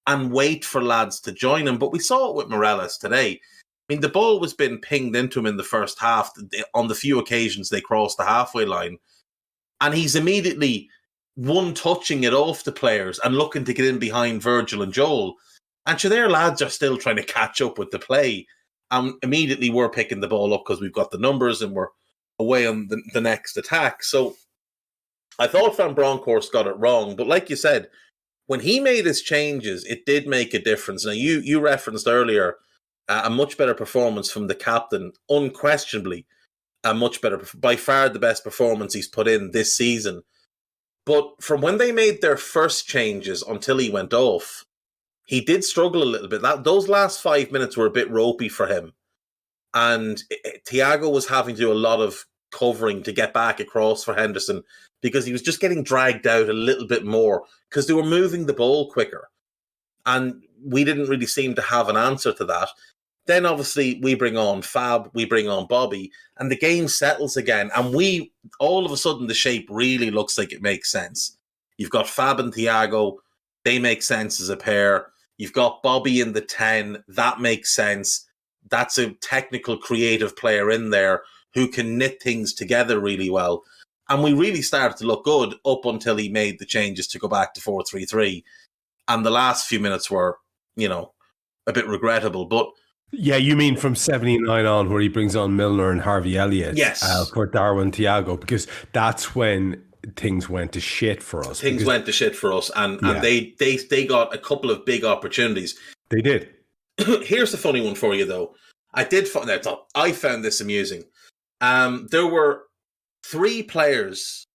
and wait for lads to join him. But we saw it with Morelos today. I mean, the ball was being pinged into him in the first half on the few occasions they crossed the halfway line, and he's immediately one-touching it off the players and looking to get in behind Virgil and Joel. And so their lads are still trying to catch up with the play. And immediately we're picking the ball up because we've got the numbers and we're away on the next attack. So I thought Van Bronckhorst got it wrong. But like you said, when he made his changes, it did make a difference. Now, you referenced earlier a much better performance from the captain, unquestionably a much better, by far the best performance he's put in this season. But from when they made their first changes until he went off, he did struggle a little bit. Those last 5 minutes were a bit ropey for him. And Thiago was having to do a lot of covering to get back across for Henderson, because he was just getting dragged out a little bit more because they were moving the ball quicker. And we didn't really seem to have an answer to that. Then obviously we bring on Fab, we bring on Bobby, and the game settles again. And all of a sudden the shape really looks like it makes sense. You've got Fab and Thiago, they make sense as a pair. You've got Bobby in the 10, that makes sense. That's a technical, creative player in there who can knit things together really well. And we really started to look good up until he made the changes to go back to 4-3-3. And the last few minutes were, a bit regrettable. But yeah, you mean from 79 on, where he brings on Milner and Harvey Elliott, yes, for Darwin Thiago, because that's when things went to shit for us. And they got a couple of big opportunities. They did. Here's the funny one for you, though. I found this amusing. There were 3 players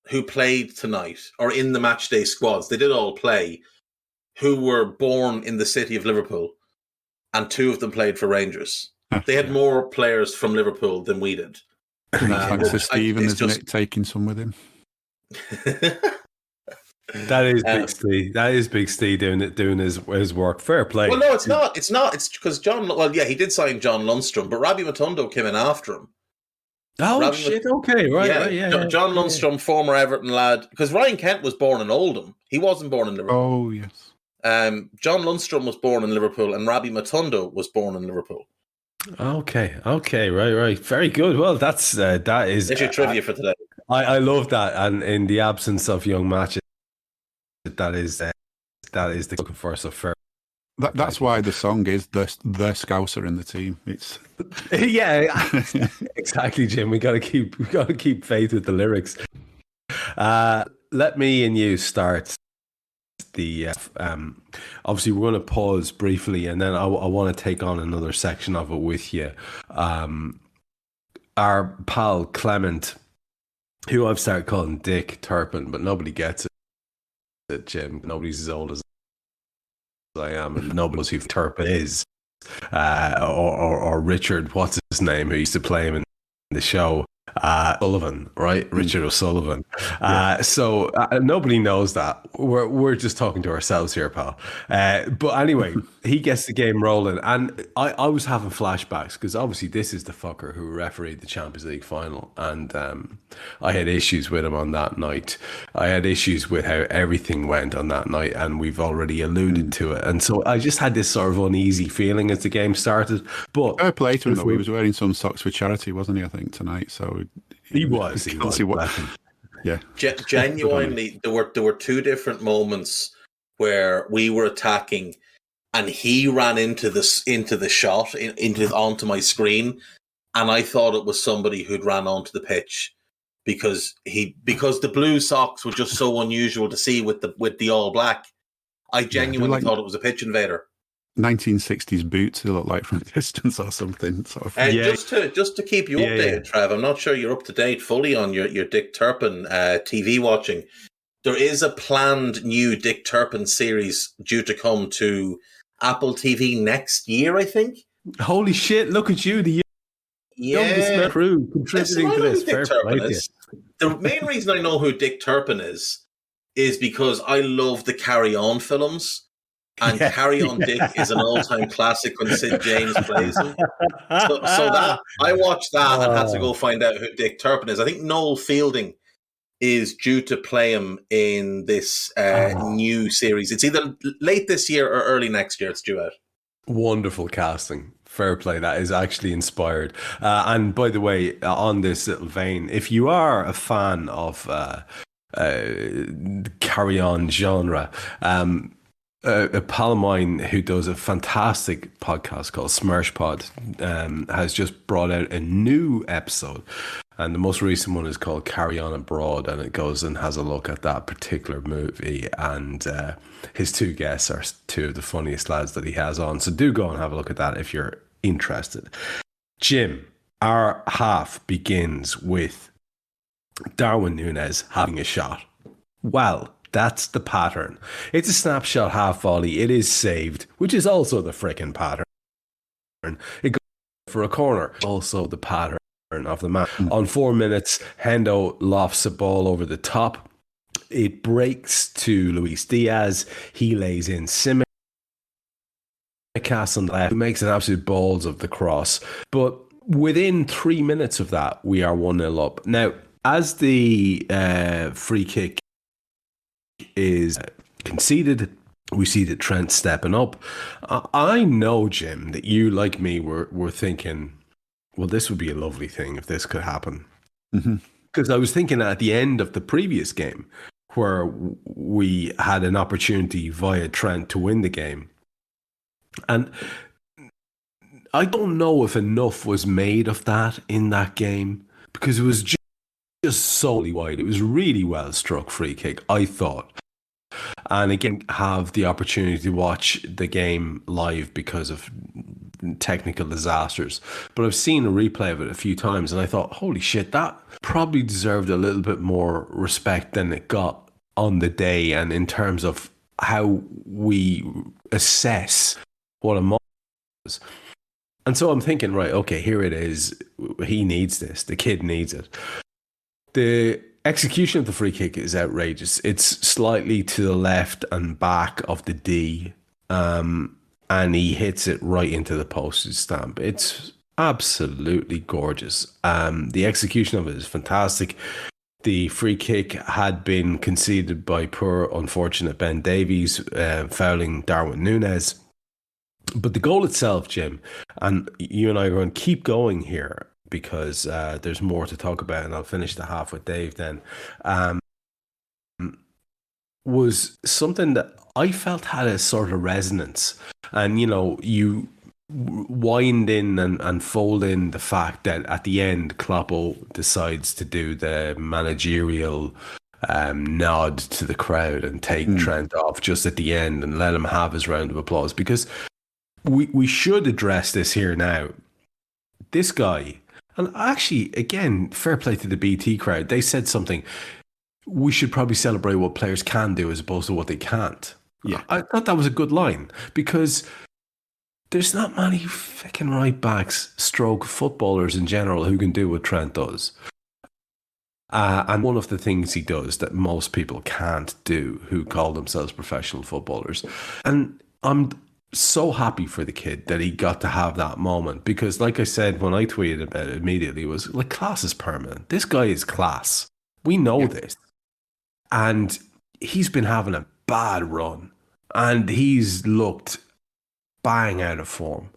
who played tonight, or in the matchday squads, they did all play, who were born in the city of Liverpool, and 2 of them played for Rangers. They had more players from Liverpool than we did. Thanks to Stephen, isn't it, taking some with him? That is Big Steve. That is Big Steve doing his work. Fair play. Well, no, it's not. It's not. It's because he did sign John Lundstrom, but Robbie Matondo came in after him. Oh, shit. Okay, right. Yeah. John Lundstrom, former Everton lad, because Ryan Kent was born in Oldham. He wasn't born in Liverpool. Oh, yes. John Lundstrom was born in Liverpool, and Robbie Matondo was born in Liverpool. Okay, right. Very good. Well, that is your trivia for today. I love that, and in the absence of young matches, that is the looking for. So fair. That's why the song is the Scouser in the team. It's exactly, Jim. We got to keep faith with the lyrics. Let me and you start the. Obviously, we're going to pause briefly, and then I want to take on another section of it with you. Our pal Clement, who I've started calling Dick Turpin, but nobody gets it, Jim. Nobody's as old as I am, and nobody knows who Turpin is, or Richard, what's his name, who used to play him in the show, Sullivan, right? Richard O'Sullivan. So nobody knows that. We're just talking to ourselves here, pal. But anyway, he gets the game rolling, and I was having flashbacks because obviously this is the fucker who refereed the Champions League final, and I had issues with him on that night. I had issues with how everything went on that night, and we've already alluded to it. And so I just had this sort of uneasy feeling as the game started. But fair play to him, though. He was wearing some socks for charity, wasn't he? I think tonight. So he was. Yeah. Genuinely, there were two different moments where we were attacking, and he ran into the shot onto my screen, and I thought it was somebody who'd ran onto the pitch because the blue socks were just so unusual to see with the all black. I genuinely thought it was a pitch invader. 1960s boots, they look like from a distance or something. Sort of. Just to keep you updated, Trev, I'm not sure you're up to date fully on your Dick Turpin TV watching. There is a planned new Dick Turpin series due to come to Apple TV next year, I think. Holy shit, look at you, the youngest crew contributing to this. The main reason I know who Dick Turpin is because I love the Carry On films. And Carry On Dick is an all-time classic when Sid James plays him. So that I watched that and had to go find out who Dick Turpin is. I think Noel Fielding is due to play him in this new series. It's either late this year or early next year. It's due out. Wonderful casting. Fair play. That is actually inspired. And by the way, on this little vein, if you are a fan of Carry On genre, a pal of mine who does a fantastic podcast called Smersh Pod has just brought out a new episode, and the most recent one is called Carry On Abroad, and it goes and has a look at that particular movie, and his two guests are two of the funniest lads that he has on, so do go and have a look at that if you're interested. Jim, our half begins with Darwin Núñez having a shot. Well, that's the pattern. It's a snapshot half volley. It is saved, which is also the frickin' pattern. It goes for a corner. Also the pattern of the match. On 4 minutes, Hendo lofts a ball over the top. It breaks to Luis Diaz. He lays in Simicast on the left. Makes an absolute balls of the cross. But within 3 minutes of that, we are 1-0 up. Now, as the free kick is conceded, we see that Trent stepping up. I know, Jim, that you, like me, were thinking, well, this would be a lovely thing if this could happen. Because I was thinking at the end of the previous game where we had an opportunity via Trent to win the game. And I don't know if enough was made of that in that game because it was just solely wide. It was really well struck free kick, I thought. And again, have the opportunity to watch the game live because of technical disasters. But I've seen a replay of it a few times and I thought, holy shit, that probably deserved a little bit more respect than it got on the day, and in terms of how we assess what a moment was. And so I'm thinking, right, okay, here it is. He needs this. The kid needs it. The execution of the free kick is outrageous. It's slightly to the left and back of the D, and he hits it right into the postage stamp. It's absolutely gorgeous. The execution of it is fantastic. The free kick had been conceded by poor, unfortunate Ben Davies, fouling Darwin Núñez. But the goal itself, Jim, and you and I are going to keep going here, because there's more to talk about, and I'll finish the half with Dave then, was something that I felt had a sort of resonance. And, you know, you wind in and fold in the fact that at the end, Kloppo decides to do the managerial nod to the crowd and take Trent off just at the end and let him have his round of applause. Because we should address this here now. This guy... And actually, again, fair play to the BT crowd. They said something. We should probably celebrate what players can do as opposed to what they can't. Yeah. I thought that was a good line because there's not many fucking right backs, stroke footballers in general, who can do what Trent does. And one of the things he does that most people can't do who call themselves professional footballers. And I'm so happy for the kid that he got to have that moment because, like I said, when I tweeted about it immediately, it was like, class is permanent. This guy is class. We know this. And he's been having a bad run and he's looked bang out of form.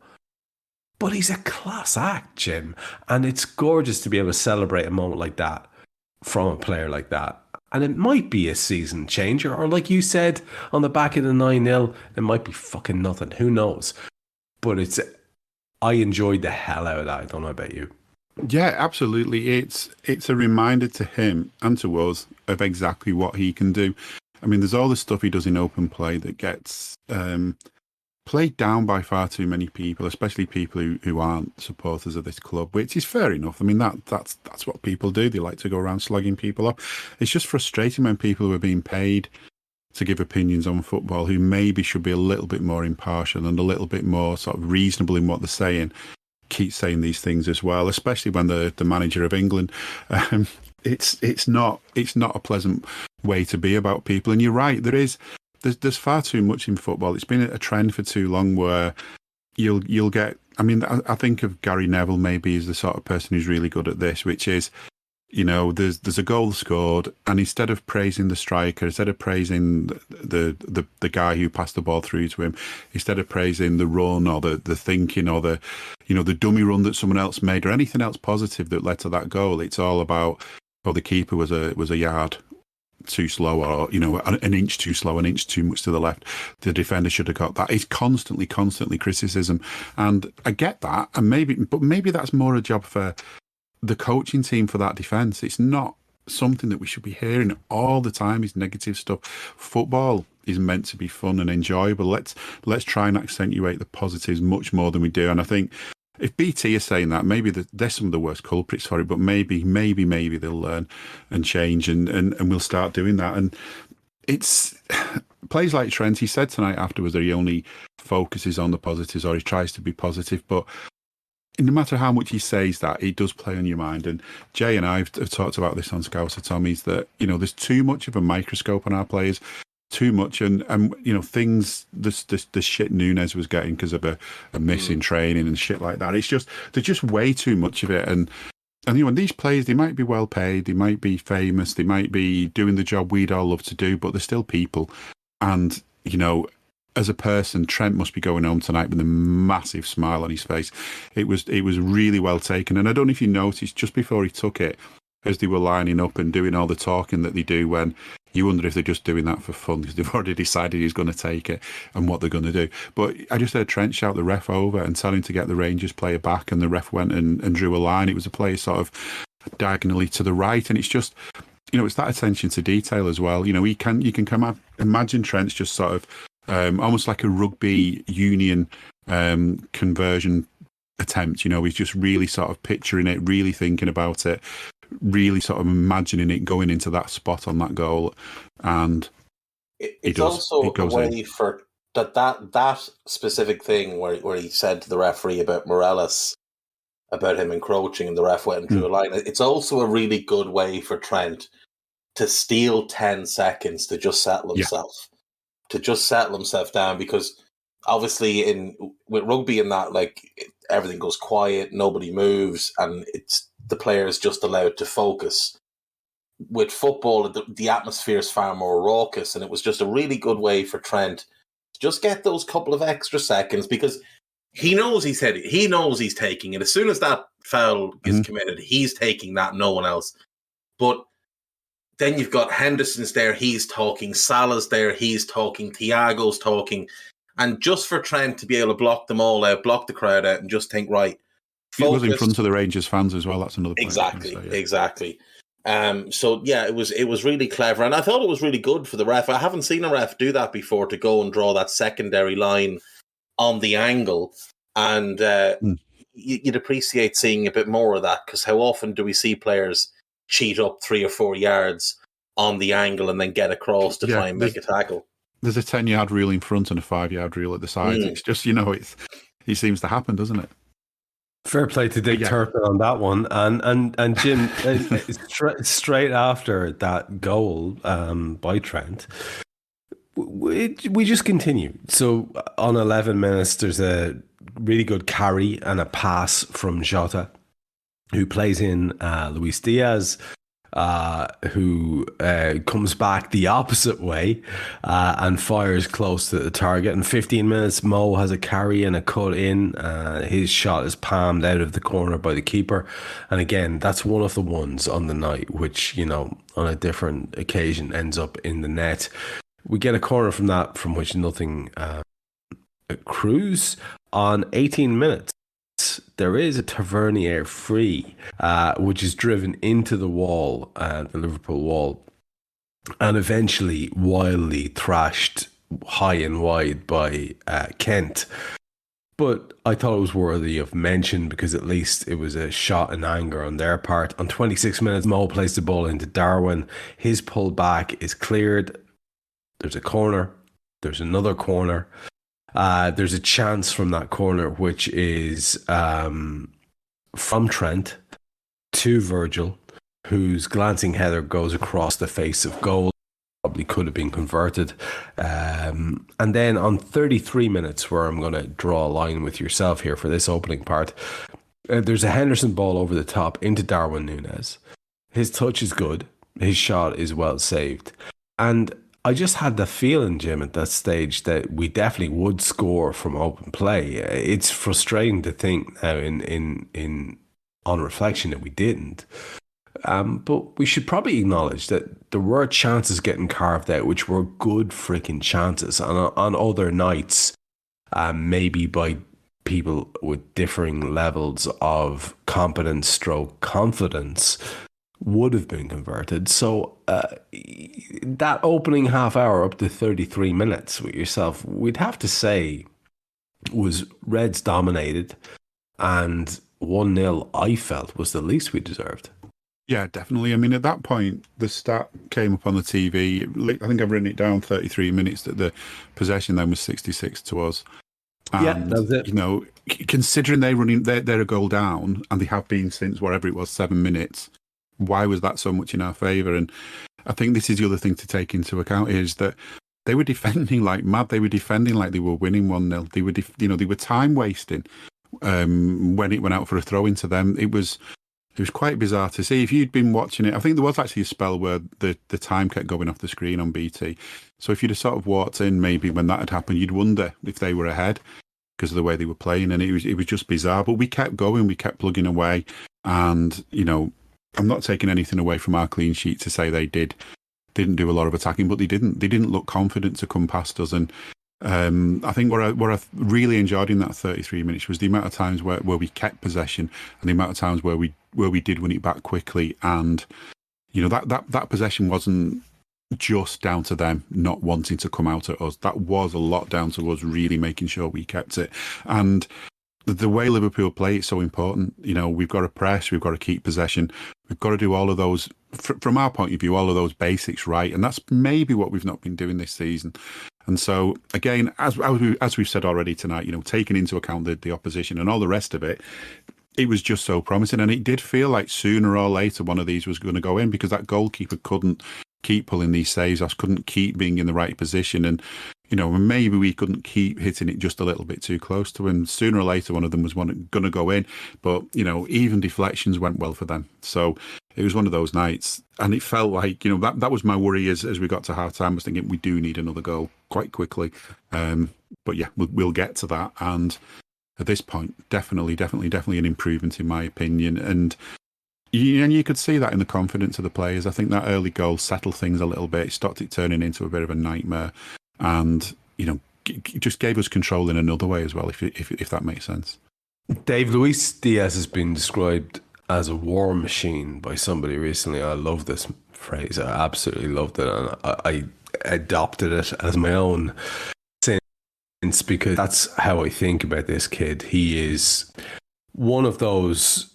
But he's a class act, Jim. And it's gorgeous to be able to celebrate a moment like that from a player like that. And it might be a season changer, or like you said, on the back of the 9-0, it might be fucking nothing. Who knows? But I enjoyed the hell out of that. I don't know about you. Yeah, absolutely. It's a reminder to him and to us of exactly what he can do. I mean, there's all the stuff he does in open play that gets played down by far too many people, especially people who aren't supporters of this club, which is fair enough. I mean, that's what people do. They like to go around slugging people off. It's just frustrating when people who are being paid to give opinions on football, who maybe should be a little bit more impartial and a little bit more sort of reasonable in what they're saying, keep saying these things as well, especially when the manager of England. It's not a pleasant way to be about people. And you're right, there's far too much in football. It's been a trend for too long where you'll get. I mean, I think of Gary Neville maybe as the sort of person who's really good at this, which is, there's a goal scored, and instead of praising the striker, instead of praising the guy who passed the ball through to him, instead of praising the run or the thinking or the dummy run that someone else made or anything else positive that led to that goal, it's all about, the keeper was a yard too slow, or an inch too slow, an inch too much to the left. The defender should have got that. It's constantly criticism, and I get that, and maybe that's more a job for the coaching team for that defence. It's not something that we should be hearing all the time, is negative stuff. Football is meant to be fun and enjoyable. Let's try and accentuate the positives much more than we do. And I think if BT is saying that, maybe they're some of the worst culprits for it, but maybe they'll learn and change, and we'll start doing that. And it's plays like Trent. He said tonight afterwards that he only focuses on the positives, or he tries to be positive, but no matter how much he says that, it does play on your mind. And Jay and I have talked about this on Scouser Tommy's, that there's too much of a microscope on our players, too much, and things the shit Nunes was getting because of a miss in training and shit like that. There's just way too much of it. And these players, they might be well paid, they might be famous, they might be doing the job we'd all love to do, but they're still people. And as a person, Trent must be going home tonight with a massive smile on his face. It was really well taken. And I don't know if you noticed, just before he took it, as they were lining up and doing all the talking that they do, when you wonder if they're just doing that for fun because they've already decided he's going to take it and what they're going to do. But I just heard Trent shout the ref over and tell him to get the Rangers player back, and the ref went and drew a line. It was a player sort of diagonally to the right, and it's just, it's that attention to detail as well. You can imagine Trent's just sort of almost like a rugby union conversion attempt. He's just really sort of picturing it, really thinking about it, really sort of imagining it going into that spot on that goal. And it's also a way for that specific thing where he said to the referee about Morelos, about him encroaching, and the ref went and drew a line. It's also a really good way for Trent to steal 10 seconds to just settle himself. To just settle himself down, because obviously with rugby and that, everything goes quiet, nobody moves, and it's the players just allowed to focus. With football, the atmosphere is far more raucous, and it was just a really good way for Trent to just get those couple of extra seconds, because he knows he's taking it. As soon as that foul is committed, he's taking that, no one else. But then you've got Henderson's there, he's talking. Salah's there, he's talking. Thiago's talking. And just for Trent to be able to block them all out, block the crowd out, and just think, right, focus. It was in front of the Rangers fans as well. That's another point. Exactly. So, yeah, it was really clever. And I thought it was really good for the ref. I haven't seen a ref do that before, to go and draw that secondary line on the angle. And you'd appreciate seeing a bit more of that, because how often do we see players cheat up 3 or 4 yards on the angle and then get across to try and make a tackle? there's a 10-yard rule in front and a 5-yard rule at the sides. It's just, it seems to happen, doesn't it? Fair play to Dick Turpin on that one, and Jim, straight after that goal by Trent, we just continue. So on 11 minutes, there's a really good carry and a pass from Jota, who plays in Luis Diaz, who comes back the opposite way and fires close to the target. In 15 minutes, Mo has a carry and a cut in. His shot is palmed out of the corner by the keeper. And again, that's one of the ones on the night which, on a different occasion ends up in the net. We get a corner from that from which nothing accrues. On 18 minutes, there is a Tavernier free, which is driven into the wall, the Liverpool wall, and eventually wildly thrashed high and wide by Kent. But I thought it was worthy of mention because at least it was a shot in anger on their part. On 26 minutes, Mo plays the ball into Darwin. His pull back is cleared. There's a corner. There's another corner. There's a chance from that corner, which is from Trent to Virgil, whose glancing header goes across the face of goal. Probably could have been converted. And then on 33 minutes, where I'm going to draw a line with yourself here for this opening part, there's a Henderson ball over the top into Darwin Núñez. His touch is good. His shot is well saved. And I just had the feeling, Jim, at that stage that we definitely would score from open play. It's frustrating to think now on reflection that we didn't. But we should probably acknowledge that there were chances getting carved out, which were good freaking chances. On other nights, maybe by people with differing levels of competence stroke confidence, would have been converted. So that opening half hour up to 33 minutes with yourself, we'd have to say was Reds dominated, and 1-0 I felt was the least we deserved. Yeah, definitely. I mean, at that point, the stat came up on the TV. I think I've written it down 33 minutes that the possession then was 66 to us. And, that was it. Considering they're a goal down, and they have been since whatever it was, 7 minutes, why was that so much in our favour? And I think this is the other thing to take into account is that they were defending like mad. They were defending like they were winning 1-0. They were, they were time wasting when it went out for a throw into them. It was quite bizarre to see. If you'd been watching it, I think there was actually a spell where the time kept going off the screen on BT. So if you'd have sort of walked in, maybe when that had happened, you'd wonder if they were ahead because of the way they were playing. And it was just bizarre. But we kept going. We kept plugging away. And, I'm not taking anything away from our clean sheet to say they didn't do a lot of attacking, but they didn't. They didn't look confident to come past us. And I think what I really enjoyed in that 33 minutes was the amount of times where we kept possession and the amount of times where we did win it back quickly. And that possession wasn't just down to them not wanting to come out at us. That was a lot down to us really making sure we kept it. And the way Liverpool play is so important. We've got to press, we've got to keep possession, we've got to do all of those, from our point of view, all of those basics right. And that's maybe what we've not been doing this season. And so, again, as we've said already tonight, taking into account the opposition and all the rest of it, it was just so promising. And it did feel like sooner or later one of these was going to go in because that goalkeeper couldn't keep pulling these saves. I couldn't keep being in the right position. And, maybe we couldn't keep hitting it just a little bit too close to him. Sooner or later, one of them was going to go in. But, even deflections went well for them. So it was one of those nights. And it felt like, that was my worry as we got to half time. I was thinking we do need another goal quite quickly. But yeah, we'll get to that. And at this point, definitely an improvement in my opinion. And you could see that in the confidence of the players. I think that early goal settled things a little bit. It stopped it turning into a bit of a nightmare. And, just gave us control in another way as well, if that makes sense. Dave, Luis Diaz has been described as a war machine by somebody recently. I love this phrase. I absolutely loved it. And I adopted it as my own since because that's how I think about this kid. He is one of those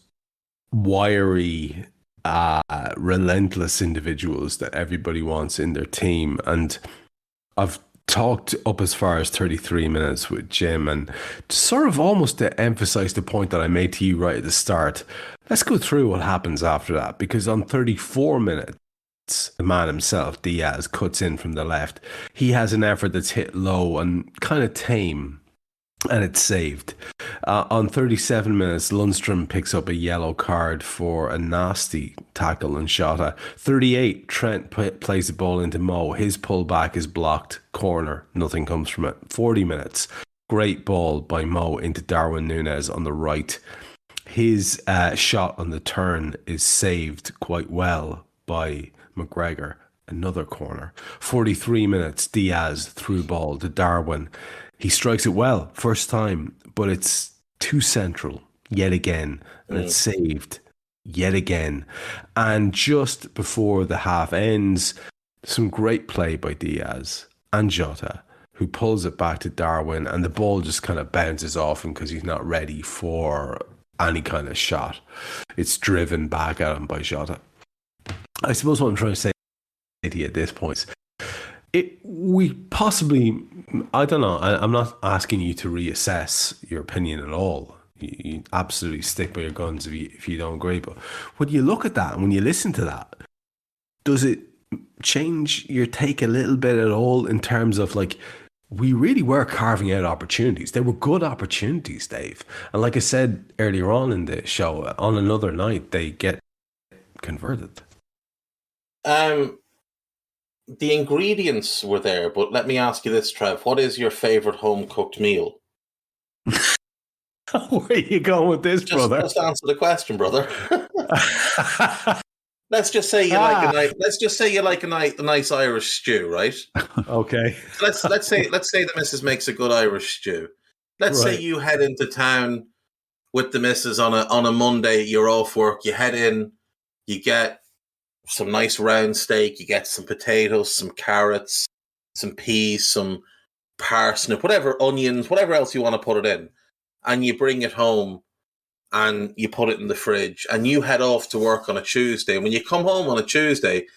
wiry, relentless individuals that everybody wants in their team. And I've talked up as far as 33 minutes with Jim, and sort of almost to emphasize the point that I made to you right at the start, let's go through what happens after that, because on 34 minutes, the man himself, Diaz, cuts in from the left. He has an effort that's hit low and kind of tame, and it's saved. On 37 minutes, Lundstrom picks up a yellow card for a nasty tackle and shot. 38, Trent plays the ball into Mo. His pullback is blocked. Corner. Nothing comes from it. 40 minutes. Great ball by Mo into Darwin Núñez on the right. His shot on the turn is saved quite well by McGregor. Another corner. 43 minutes. Diaz through ball to Darwin. He strikes it well, first time, but it's too central yet again, and it's saved yet again. And just before the half ends, some great play by Diaz and Jota, who pulls it back to Darwin, and the ball just kind of bounces off him because he's not ready for any kind of shot. It's driven back at him by Jota. I suppose what I'm trying to say to you at this point, we possibly, I don't know, I'm not asking you to reassess your opinion at all. You absolutely stick by your guns if you don't agree. But when you look at that and when you listen to that, does it change your take a little bit at all in terms of, like, we really were carving out opportunities. They were good opportunities, Dave. And like I said earlier on in the show, on another night, they get converted. The ingredients were there, but let me ask you this, Trev. What is your favourite home-cooked meal? Where are you going with this, brother? Just answer the question, brother. Let's just say you like a nice Irish stew, right? Okay. Let's say the missus makes a good Irish stew. Let's say you head into town with the missus on a Monday. You're off work. You head in. You get some nice round steak, you get some potatoes, some carrots, some peas, some parsnip, whatever, onions, whatever else you want to put it in. And you bring it home and you put it in the fridge and you head off to work on a Tuesday. And when you come home on a Tuesday,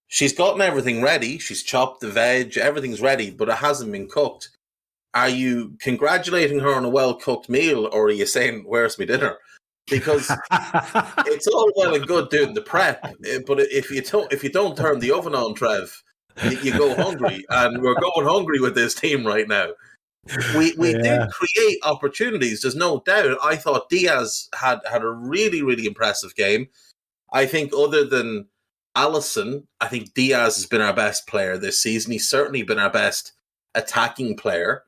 she's gotten everything ready. She's chopped the veg, everything's ready, but it hasn't been cooked. Are you congratulating her on a well-cooked meal, or are you saying, where's my dinner? Because it's all well and good doing the prep, but if you don't turn the oven on, Trev, you go hungry, and we're going hungry with this team right now. We did create opportunities. There's no doubt. I thought Diaz had a really, really impressive game. I think other than Alisson, I think Diaz has been our best player this season. He's certainly been our best attacking player.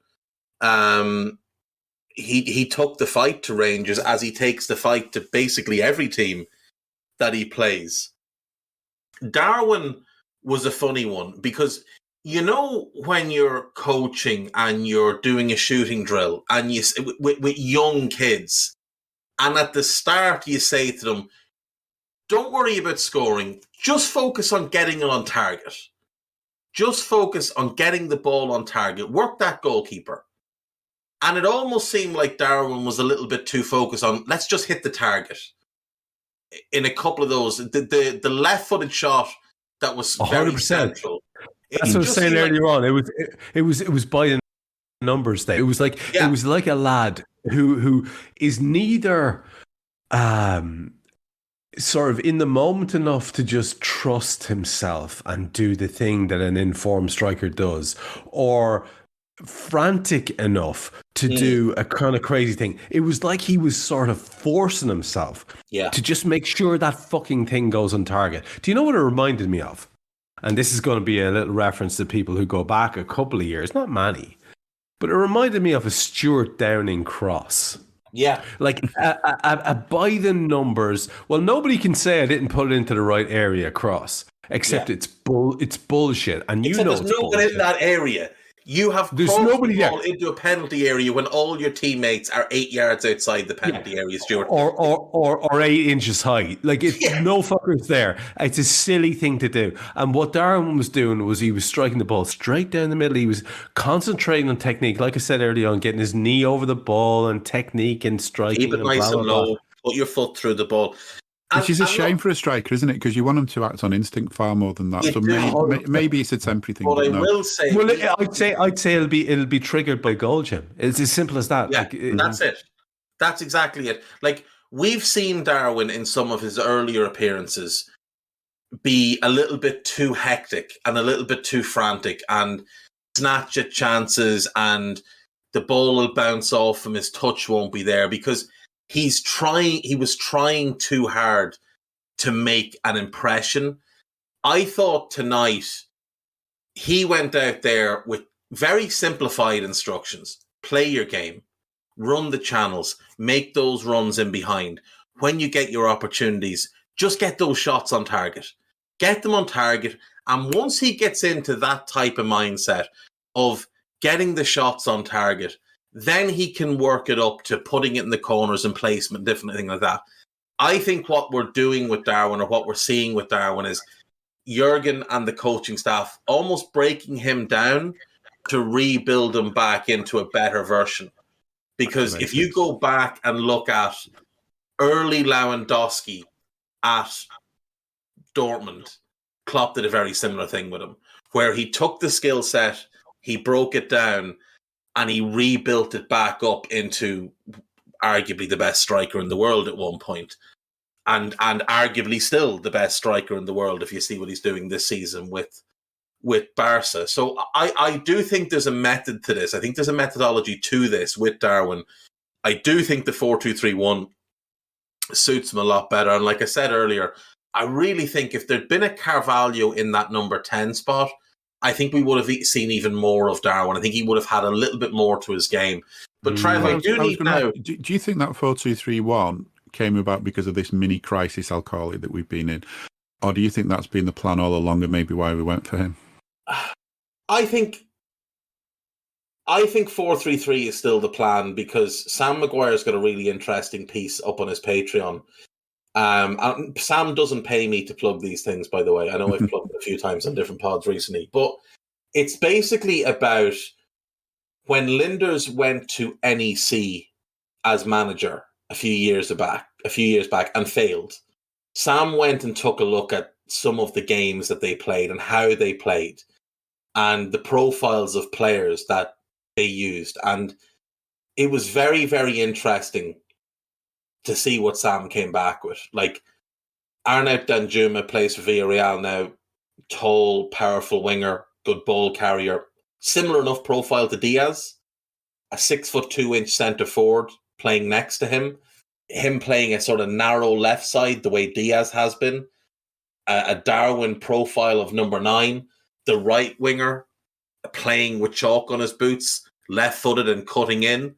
He took the fight to Rangers as he takes the fight to basically every team that he plays. Darwin was a funny one because, you know, when you're coaching and you're doing a shooting drill and you with young kids, and at the start you say to them, don't worry about scoring, just focus on getting it on target. Just focus on getting the ball on target. Work that goalkeeper. And it almost seemed like Darwin was a little bit too focused on, let's just hit the target. In a couple of those, the left-footed shot that was very 100%. Central. That's what I was saying earlier on. It was by the numbers there. It was like it was like a lad who is neither sort of in the moment enough to just trust himself and do the thing that an informed striker does, or frantic enough to do a kind of crazy thing. It was like he was sort of forcing himself to just make sure that fucking thing goes on target. Do you know what it reminded me of? And this is going to be a little reference to people who go back a couple of years, not many, but it reminded me of a Stuart Downing cross. Yeah. Like a by the numbers, well, nobody can say I didn't put it into the right area cross, except it's bullshit. And you know there's nobody in that area. You have crossed the ball into a penalty area when all your teammates are 8 yards outside the penalty area, Stuart. Or 8 inches high. Like, it's no fuckers there. It's a silly thing to do. And what Darwin was doing was he was striking the ball straight down the middle. He was concentrating on technique. Like I said earlier on, getting his knee over the ball and technique and striking. Keep it nice and low. Put your foot through the ball. Which is a shame for a striker, isn't it? Because you want him to act on instinct far more than that. So maybe it's a temporary thing. But I no. will say, well, I'd say it'll be triggered by goal, Jim. It's as simple as that. Yeah, that's it. That's exactly it. Like, we've seen Darwin in some of his earlier appearances be a little bit too hectic and a little bit too frantic and snatch at chances, and the ball will bounce off him, his touch won't be there because he was trying too hard to make an impression. I thought tonight he went out there with very simplified instructions. Play your game, run the channels, make those runs in behind. When you get your opportunities, just get those shots on target. Get them on target. And once he gets into that type of mindset of getting the shots on target, then he can work it up to putting it in the corners and placement, different things like that. I think what we're doing with Darwin, or what we're seeing with Darwin, is Jurgen and the coaching staff almost breaking him down to rebuild him back into a better version. Because if you go back and look at early Lewandowski at Dortmund, Klopp did a very similar thing with him, where he took the skill set, he broke it down, and he rebuilt it back up into arguably the best striker in the world at one point, and arguably still the best striker in the world if you see what he's doing this season with Barca. So I do think there's a method to this. I think there's a methodology to this with Darwin. I do think the 4-2-3-1 suits him a lot better. And like I said earlier, I really think if there'd been a Carvalho in that number 10 spot, I think we would have seen even more of Darwin. I think he would have had a little bit more to his game. But Trev, do you think that 4-2-3-1 came about because of this mini crisis, I'll call it, that we've been in? Or do you think that's been the plan all along and maybe why we went for him? I think 4-3-3 is still the plan because Sam Maguire's got a really interesting piece up on his Patreon. Sam doesn't pay me to plug these things, by the way. I know I've plugged it a few times on different pods recently, but it's basically about when Linders went to NEC as manager a few years back and failed. Sam went and took a look at some of the games that they played and how they played and the profiles of players that they used. And it was very, very interesting to see what Sam came back with. Like, Arnaut Danjuma plays for Villarreal now. Tall, powerful winger, good ball carrier. Similar enough profile to Diaz. A 6'2" centre forward playing next to him. Him playing a sort of narrow left side, the way Diaz has been. A Darwin profile of number 9. The right winger playing with chalk on his boots, left-footed and cutting in.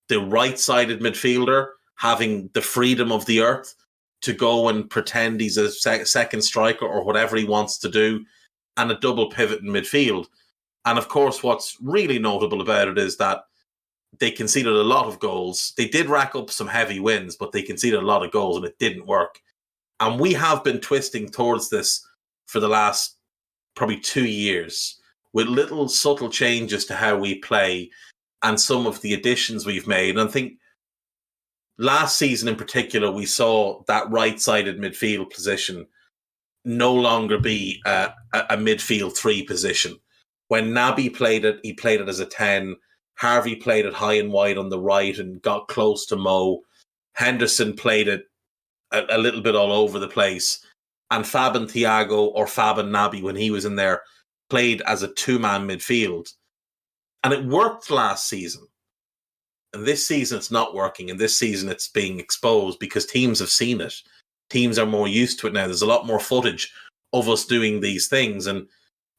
The right-sided midfielder having the freedom of the earth to go and pretend he's a second striker or whatever he wants to do, and a double pivot in midfield. And of course, what's really notable about it is that they conceded a lot of goals. They did rack up some heavy wins, but they conceded a lot of goals and it didn't work. And we have been twisting towards this for the last probably 2 years with little subtle changes to how we play and some of the additions we've made. And I think last season in particular, we saw that right-sided midfield position no longer be a midfield 3 position. When Naby played it, he played it as a 10. Harvey played it high and wide on the right and got close to Mo. Henderson played it a little bit all over the place. And Fab and Thiago, or Fab and Naby when he was in there, played as a 2-man midfield. And it worked last season. And this season it's not working. And this season it's being exposed because teams have seen it. Teams are more used to it now. There's a lot more footage of us doing these things. And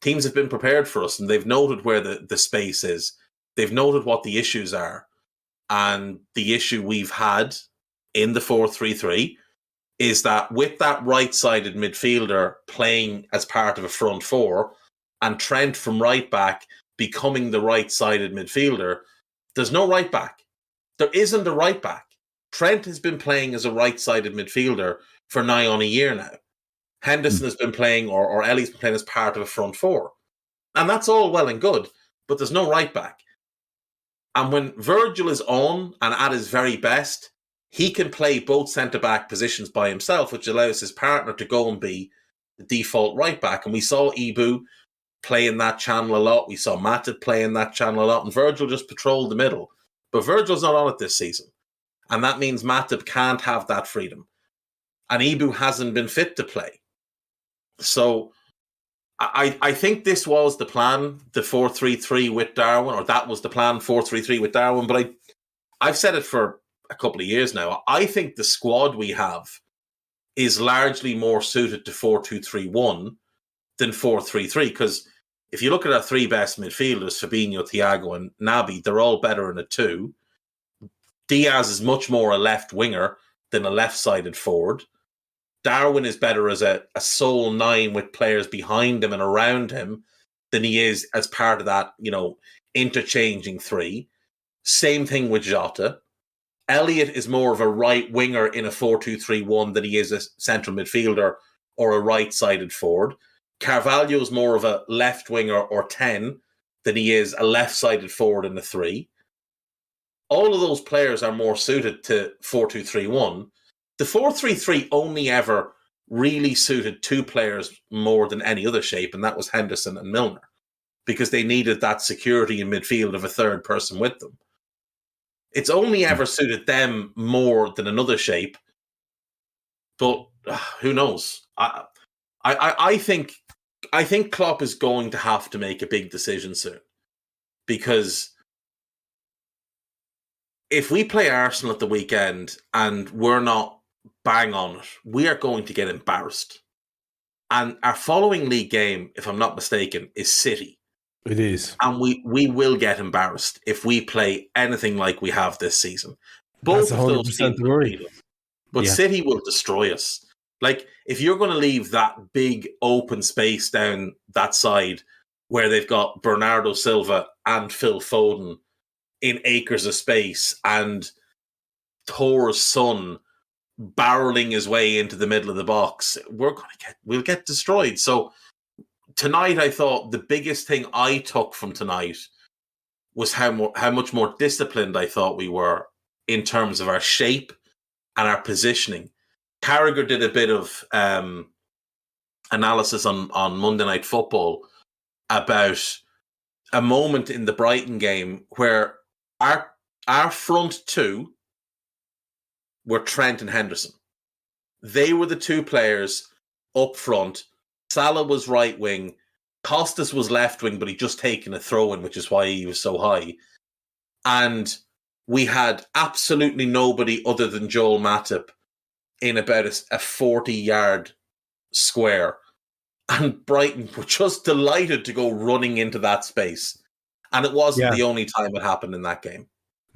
teams have been prepared for us. And they've noted where the space is. They've noted what the issues are. And the issue we've had in the 4-3-3 is that with that right-sided midfielder playing as part of a front 4 and Trent from right back becoming the right-sided midfielder, there's no right back. There isn't a right back. Trent has been playing as a right-sided midfielder for nigh on a year now. Henderson has been playing, or Ellie's been playing as part of a front 4. And that's all well and good, but there's no right back. And when Virgil is on and at his very best, he can play both centre-back positions by himself, which allows his partner to go and be the default right-back. And we saw Ibu play in that channel a lot. We saw Matip play in that channel a lot. And Virgil just patrolled the middle. But Virgil's not on it this season. And that means Matip can't have that freedom. And Ibu hasn't been fit to play. So I think this was the plan, the 4-3-3 with Darwin, or that was the plan, 4-3-3 with Darwin. But I've said it for a couple of years now. I think the squad we have is largely more suited to 4-2-3-1 than 4-3-3. Because if you look at our three best midfielders, Fabinho, Thiago, and Naby, they're all better in a 2. Diaz is much more a left winger than a left-sided forward. Darwin is better as a sole 9 with players behind him and around him than he is as part of that, interchanging 3. Same thing with Jota. Elliott is more of a right winger in a 4-2-3-1 than he is a central midfielder or a right-sided forward. Carvalho's more of a left winger or 10 than he is a left-sided forward in a 3. All of those players are more suited to 4-2-3-1. The 4-3-3 only ever really suited 2 players more than any other shape, and that was Henderson and Milner, because they needed that security in midfield of a third person with them. It's only ever suited them more than another shape, but who knows? I think Klopp is going to have to make a big decision soon, because if we play Arsenal at the weekend and we're not bang on it, we are going to get embarrassed. And our following league game, if I'm not mistaken, is City. It is. And we will get embarrassed if we play anything like we have this season. Both That's of those 100% teams the worry. will beat us. But City will destroy us. Like, if you're going to leave that big open space down that side where they've got Bernardo Silva and Phil Foden in acres of space and Thor's son barreling his way into the middle of the box, we'll get destroyed. So tonight, I thought the biggest thing I took from tonight was how much more disciplined I thought we were in terms of our shape and our positioning. Carragher did a bit of analysis on Monday Night Football about a moment in the Brighton game where our front 2 were Trent and Henderson. They were the 2 players up front. Salah was right wing. Costas was left wing, but he'd just taken a throw-in, which is why he was so high. And we had absolutely nobody other than Joel Matip in about a 40-yard square. And Brighton were just delighted to go running into that space. And it wasn't the only time it happened in that game.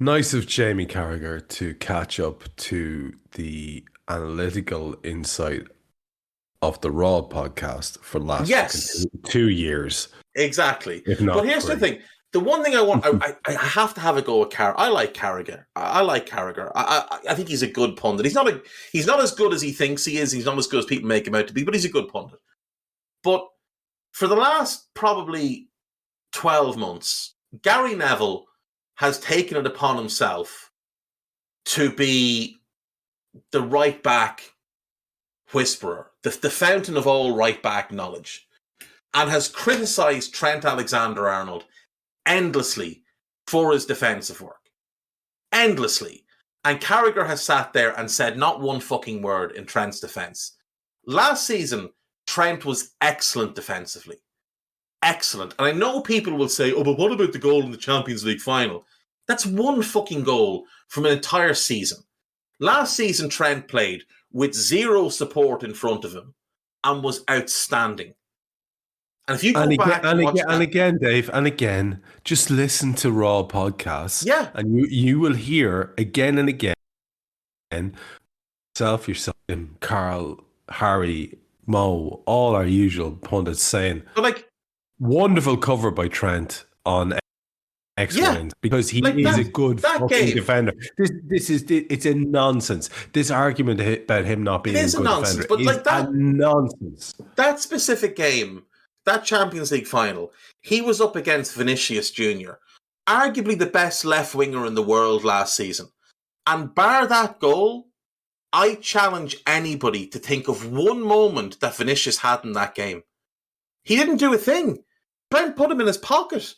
Nice of Jamie Carragher to catch up to the analytical insight of the Raw podcast for the last 2 years. Exactly. If not, but here's the thing. The one thing I want, I have to have a go at Carragher. I like Carragher. I like Carragher. I think he's a good pundit. He's not as good as he thinks he is. He's not as good as people make him out to be, but he's a good pundit. But for the last probably 12 months, Gary Neville has taken it upon himself to be the right back whisperer, the fountain of all right back knowledge, and has criticised Trent Alexander-Arnold endlessly for his defensive work. Endlessly. And Carragher has sat there and said not one fucking word in Trent's defence. Last season, Trent was excellent defensively. Excellent. And I know people will say, oh, but what about the goal in the Champions League final? That's one fucking goal from an entire season. Last season, Trent played with 0 support in front of him and was outstanding. And if you go back and again, Dave, and again, just listen to Raw podcasts. Yeah. And you will hear again and again, yourself, Carl, Harry, Mo, all our usual pundits saying, but wonderful cover by Trent on X-Wind, because he is a good fucking defender. It's a nonsense. This argument about him not being a good defender is a nonsense. That specific game, that Champions League final, he was up against Vinicius Jr., arguably the best left winger in the world last season. And bar that goal, I challenge anybody to think of one moment that Vinicius had in that game. He didn't do a thing. Trent put him in his pocket.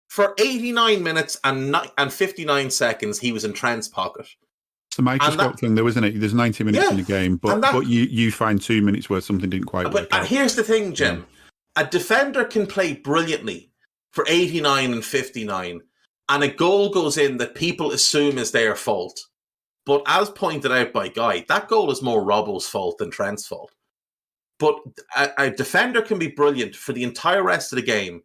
For 89 minutes and 59 seconds, he was in Trent's pocket. It's the microscope thing, though, isn't it? There's 90 minutes in the game, but you find 2 minutes where something didn't quite work out. Here's the thing, Jim. Yeah. A defender can play brilliantly for 89 and 59, and a goal goes in that people assume is their fault. But as pointed out by Guy, that goal is more Robbo's fault than Trent's fault. But a defender can be brilliant for the entire rest of the game,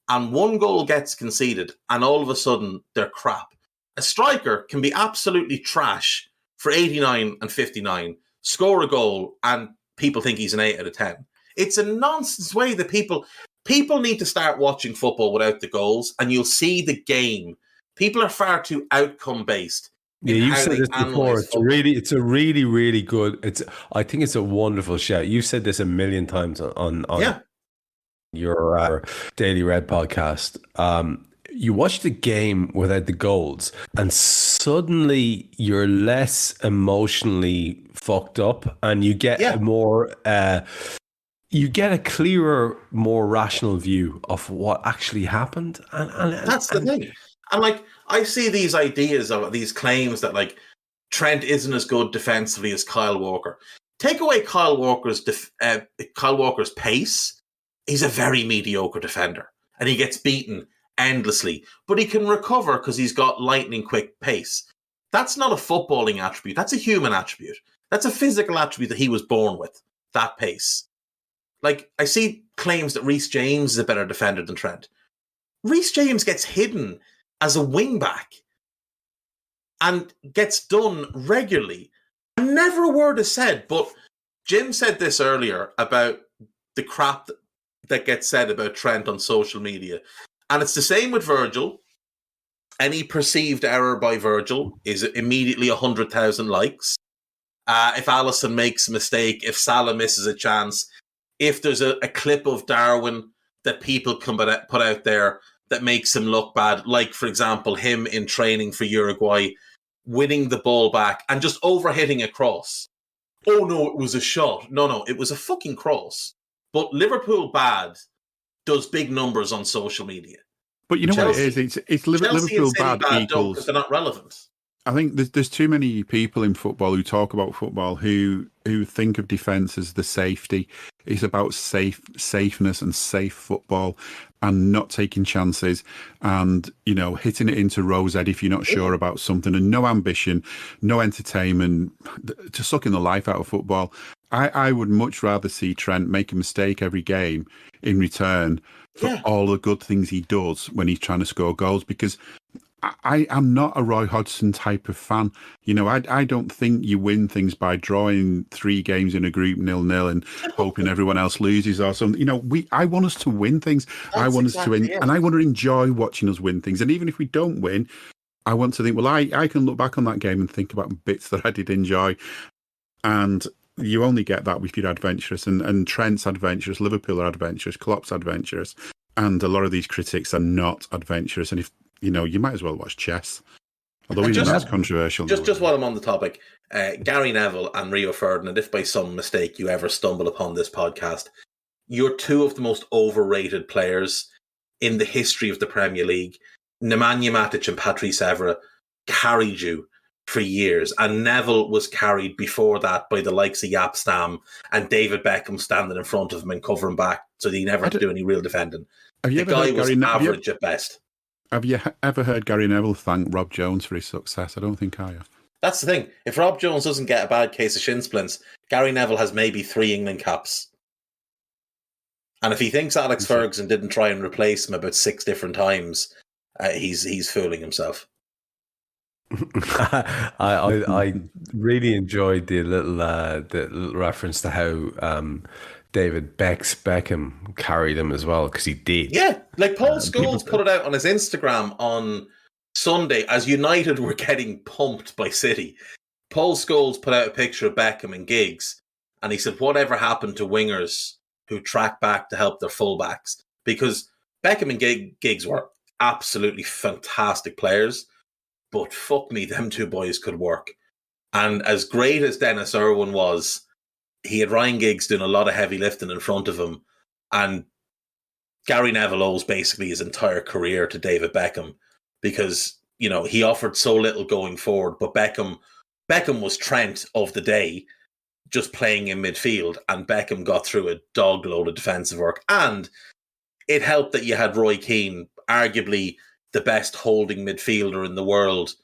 and one goal gets conceded, and all of a sudden, they're crap. A striker can be absolutely trash for 89 and 59, score a goal, and people think he's an 8 out of 10. It's a nonsense way that people need to start watching football without the goals, and you'll see the game. People are far too outcome-based. Yeah, you've said this before. It's a really, really good. I think it's a wonderful shout. You've said this a million times on your Daily Red podcast. You watch the game without the goals, and suddenly you're less emotionally fucked up, and you get a more, you get a clearer, more rational view of what actually happened. And that's the thing. And like, I see these ideas of these claims that like Trent isn't as good defensively as Kyle Walker. Take away Kyle Walker's pace. He's a very mediocre defender, and he gets beaten endlessly. But he can recover because he's got lightning quick pace. That's not a footballing attribute. That's a human attribute. That's a physical attribute that he was born with. That pace. Like, I see claims that Reece James is a better defender than Trent. Reece James gets hidden as a wing-back and gets done regularly. And never a word is said, but Jim said this earlier about the crap that gets said about Trent on social media. And it's the same with Virgil. Any perceived error by Virgil is immediately 100,000 likes. If Alisson makes a mistake, if Salah misses a chance, if there's a clip of Darwin that people can put out there that makes him look bad, like, for example, him in training for Uruguay, winning the ball back and just overhitting a cross. Oh, no, it was a shot. No, it was a fucking cross. But Liverpool bad does big numbers on social media. But you know what it is? It's Liverpool bad equals... because they're not relevant. I think there's too many people in football who talk about football who think of defence as the safety. It's about safeness and safe football and not taking chances and, you know, hitting it into Rose Ed if you're not sure about something, and no ambition, no entertainment, just sucking the life out of football. I would much rather see Trent make a mistake every game in return for all the good things he does when he's trying to score goals, because I am not a Roy Hodgson type of fan. You know, I don't think you win things by drawing 3 games in a group 0-0 and hoping everyone else loses or something. You know, I want us to win things. I want us to and I want to enjoy watching us win things. And even if we don't win, I want to think, well, I can look back on that game and think about bits that I did enjoy. And you only get that if you're adventurous. And Trent's adventurous, Liverpool are adventurous, Klopp's adventurous. And a lot of these critics are not adventurous. And if you know, you might as well watch chess. Although even that's controversial. Just while I'm on the topic, Gary Neville and Rio Ferdinand, if by some mistake you ever stumble upon this podcast, you're 2 of the most overrated players in the history of the Premier League. Nemanja Matic and Patrice Evra carried you for years, and Neville was carried before that by the likes of Jaap Stam and David Beckham standing in front of him and covering back so that he never had to do any real defending. The guy was average at best. Have you ever heard Gary Neville thank Rob Jones for his success? I don't think I have. That's the thing. If Rob Jones doesn't get a bad case of shin splints, Gary Neville has maybe 3 England caps. And if he thinks Alex Ferguson didn't try and replace him about 6 different times, he's fooling himself. I really enjoyed the little reference to how David Beckham carried him as well, because he did. Yeah, like Paul Scholes put it out on his Instagram on Sunday as United were getting pumped by City. Paul Scholes put out a picture of Beckham and Giggs, and he said, whatever happened to wingers who track back to help their fullbacks? Because Beckham and Giggs were absolutely fantastic players, but fuck me, them two boys could work. And as great as Dennis Irwin was, he had Ryan Giggs doing a lot of heavy lifting in front of him, and Gary Neville owes basically his entire career to David Beckham, because, you know, he offered so little going forward, but Beckham was Trent of the day, just playing in midfield, and Beckham got through a dog load of defensive work. And it helped that you had Roy Keane, arguably the best holding midfielder in the world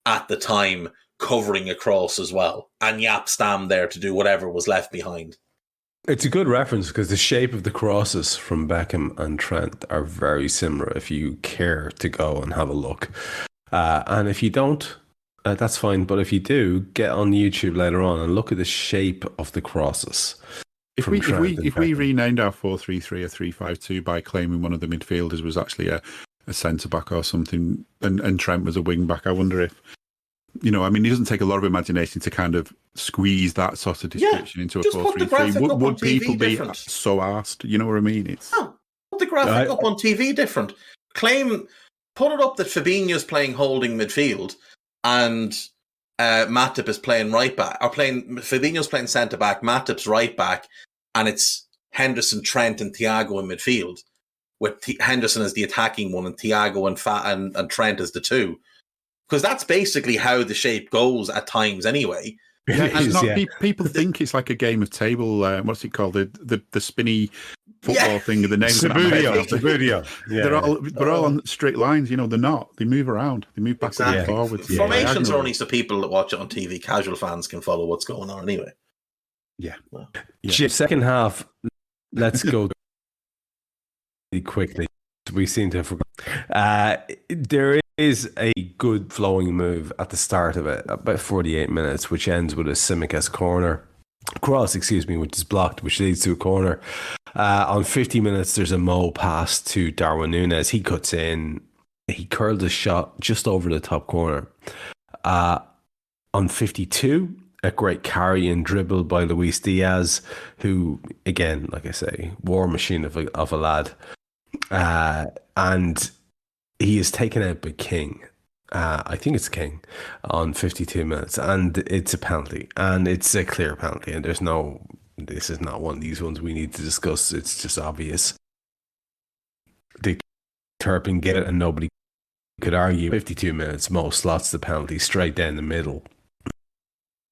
at the time, covering across as well, and Jaap Stam there to do whatever was left behind. It's a good reference because the shape of the crosses from Beckham and Trent are very similar if you care to go and have a look. And if you don't, that's fine. But if you do, get on YouTube later on and look at the shape of the crosses. If we renamed our 4-3-3 a 3-5-2 by claiming one of the midfielders was actually a centre back or something, and Trent was a wing back, I wonder if, you know, I mean, it doesn't take a lot of imagination to kind of squeeze that sort of description into a 4-3-3. Would people be so asked? You know what I mean? Put the graphic up on TV different. Put it up that Fabinho's playing holding midfield and Matip is playing right back, or Fabinho's playing centre back, Matip's right back, and it's Henderson, Trent, and Thiago in midfield, with Henderson as the attacking one and Thiago and Trent as the two. Because that's basically how the shape goes at times anyway. People think it's like a game of table, what's it called? The spinny football thing, the name Sabudio. They're all on straight lines, you know, they're not. They move around. They move backwards and forwards. Yeah. Formations are only so people that watch it on TV, casual fans, can follow what's going on anyway. Yeah. Well, Second half, let's go quickly. We seem to have forgotten. There is a good flowing move at the start of it, about 48 minutes, which ends with a Tsimikas cross, which is blocked, which leads to a corner. On 50 minutes, there's a Mo pass to Darwin Núñez. He cuts in. He curled a shot just over the top corner. On 52, a great carry and dribble by Luis Diaz, who, again, like I say, war machine of a lad. And he is taken out by King. I think it's King on 52 minutes, and it's a penalty, and it's a clear penalty. And this is not one of these ones we need to discuss. It's just obvious. The Turpin get it, and nobody could argue. 52 minutes, Mo slots the penalty straight down the middle.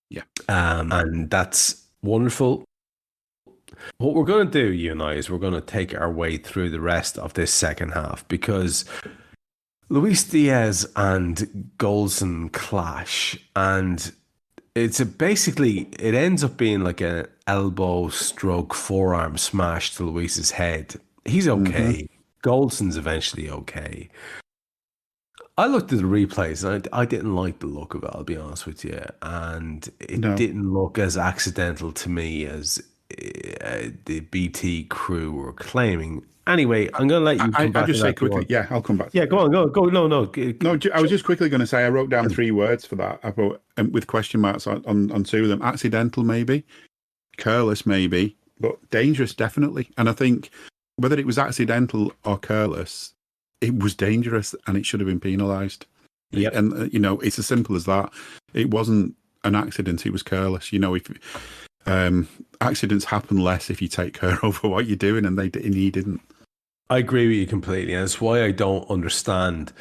Yeah, and that's wonderful. What we're going to do, you and I, is we're going to take our way through the rest of this second half, because Luis Diaz and Goldson clash, and it ends up being like an elbow stroke forearm smash to Luis's head. He's okay. Goldson's eventually okay. I looked at the replays and I didn't like the look of it, I'll be honest with you, and it didn't look as accidental to me as the BT crew were claiming. Anyway, I'm going to let you come back. I'll just say quickly. Yeah, I'll come back. Yeah, go on. No. I was just quickly going to say I wrote down 3 words for that. I wrote with question marks on 2 of them. Accidental, maybe. Careless, maybe. But dangerous, definitely. And I think whether it was accidental or careless, it was dangerous and it should have been penalised. Yeah. And, you know, it's as simple as that. It wasn't an accident. It was careless. You know, if accidents happen less if you take care over what you're doing, and he didn't. I agree with you completely, and it's why I don't understand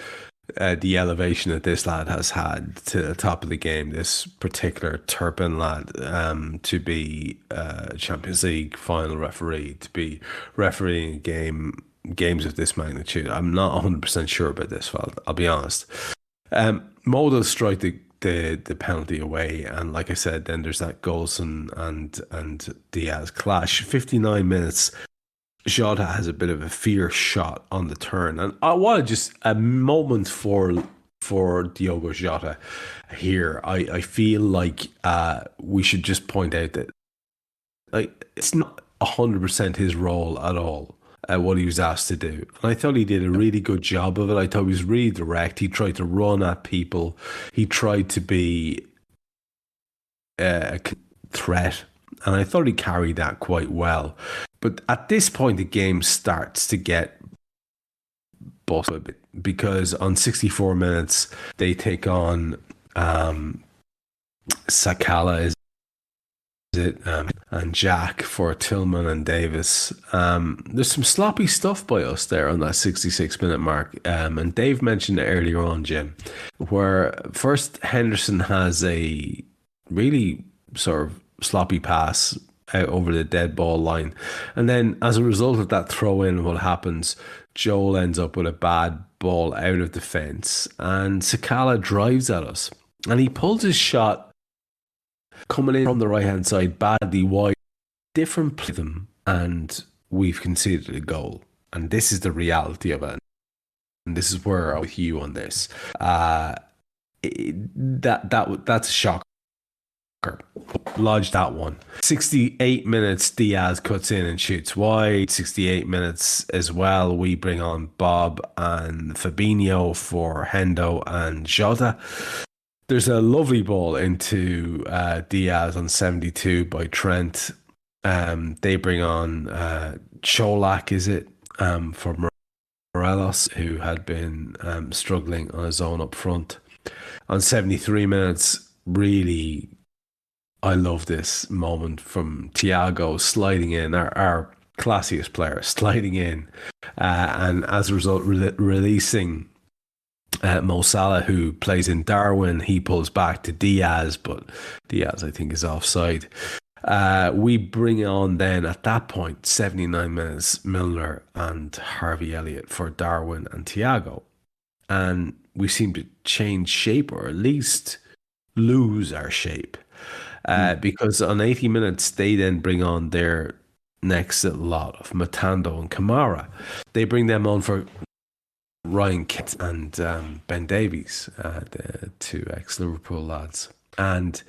the elevation that this lad has had to the top of the game, this particular Turpin lad, to be Champions League final referee, to be refereeing games of this magnitude. I'm not 100% sure about this, fella, I'll be honest. Mo does strike the penalty away, and like I said, then there's that Goldson and Diaz clash. 59 minutes, Jota has a bit of a fierce shot on the turn, and I want just a moment for Diogo Jota here. I feel like we should just point out that it's not 100% his role at all. What he was asked to do. And I thought he did a really good job of it. I thought he was really direct. He tried to run at people. He tried to be a threat. And I thought he carried that quite well. But at this point, the game starts to get busted a bit. because on 64 minutes they take on Sakala, is it, and Jack for Tillman and Davis. There's some sloppy stuff by us there on that 66-minute mark. And Dave mentioned it earlier on, Jim, where first Henderson has a really sort of sloppy pass out over the dead ball line. And then as a result of that throw in, what happens, Joel ends up with a bad ball out of defence, and Sakala drives at us. And he pulls his shot coming in from the right-hand side badly wide, different play them, and we've conceded a goal. And this is the reality of it. And this is where I'm with you on this. That's a shocker. Lodge that one. 68 minutes, Diaz cuts in and shoots wide. 68 minutes as well, we bring on Bob and Fabinho for Hendo and Jota. There's a lovely ball into Diaz on 72 by Trent. They bring on Cholak, is it, for Morelos, who had been struggling on his own up front. On 73 minutes, really, I love this moment from Thiago sliding in, our classiest player, sliding in, and as a result, releasing Mo Salah, who plays in Darwin. He pulls back to Diaz, but Diaz, I think, is offside. We bring on then, at that point, 79 minutes, Milner and Harvey Elliott for Darwin and Thiago. And we seem to change shape, or at least lose our shape. Because on 80 minutes, they then bring on their next lot of Matando and Kamara. They bring them on for Ryan Kitt and Ben Davies, the two ex-Liverpool lads. And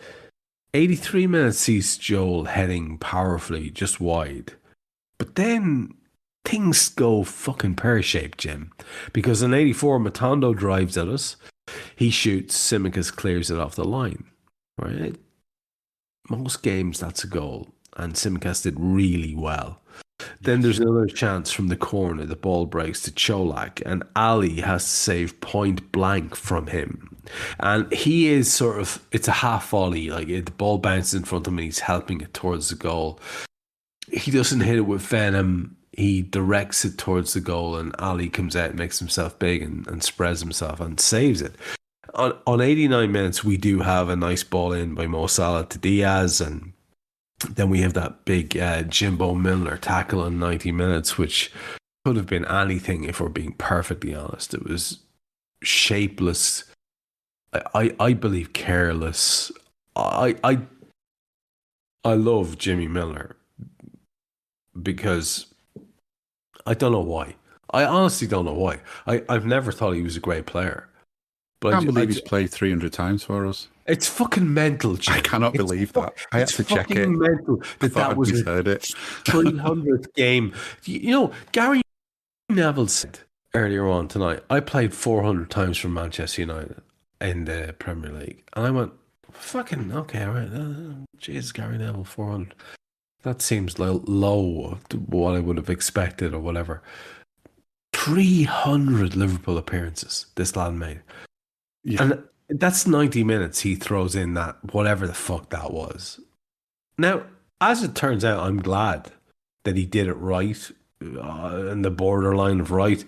83 minutes sees Joel heading powerfully just wide. But then things go fucking pear-shaped, Jim. Because in 84, Matando drives at us. He shoots, Tsimikas clears it off the line. Right? Most games, that's a goal. And Tsimikas did really well. Then there's another chance from the corner. The ball breaks to Cholak, and Ali has to save point blank from him. And he is sort of, it's a half volley. Like, the ball bounces in front of him and he's helping it towards the goal. He doesn't hit it with venom. He directs it towards the goal, and Ali comes out, makes himself big and spreads himself and saves it. On 89 minutes, we do have a nice ball in by Mo Salah to Diaz, and then we have that big Jimbo Milner tackle on 90 minutes, which could have been anything if we're being perfectly honest. It was shapeless. I believe careless. I love Jimmy Milner because I don't know why. I honestly don't know why. I've never thought he was a great player. But I can't believe he's played 300 times for us. It's fucking mental, Jim. I cannot believe that. I had to check it. Mental that was his 300th game. You know, Gary Neville said earlier on tonight, I played 400 times for Manchester United in the Premier League. And I went, fucking, okay, all right. Jesus, Gary Neville, 400. That seems low to what I would have expected or whatever. 300 Liverpool appearances this lad made. Yeah. And that's 90 minutes he throws in that, whatever the fuck that was. Now, as it turns out, I'm glad that he did it right, in the borderline of right.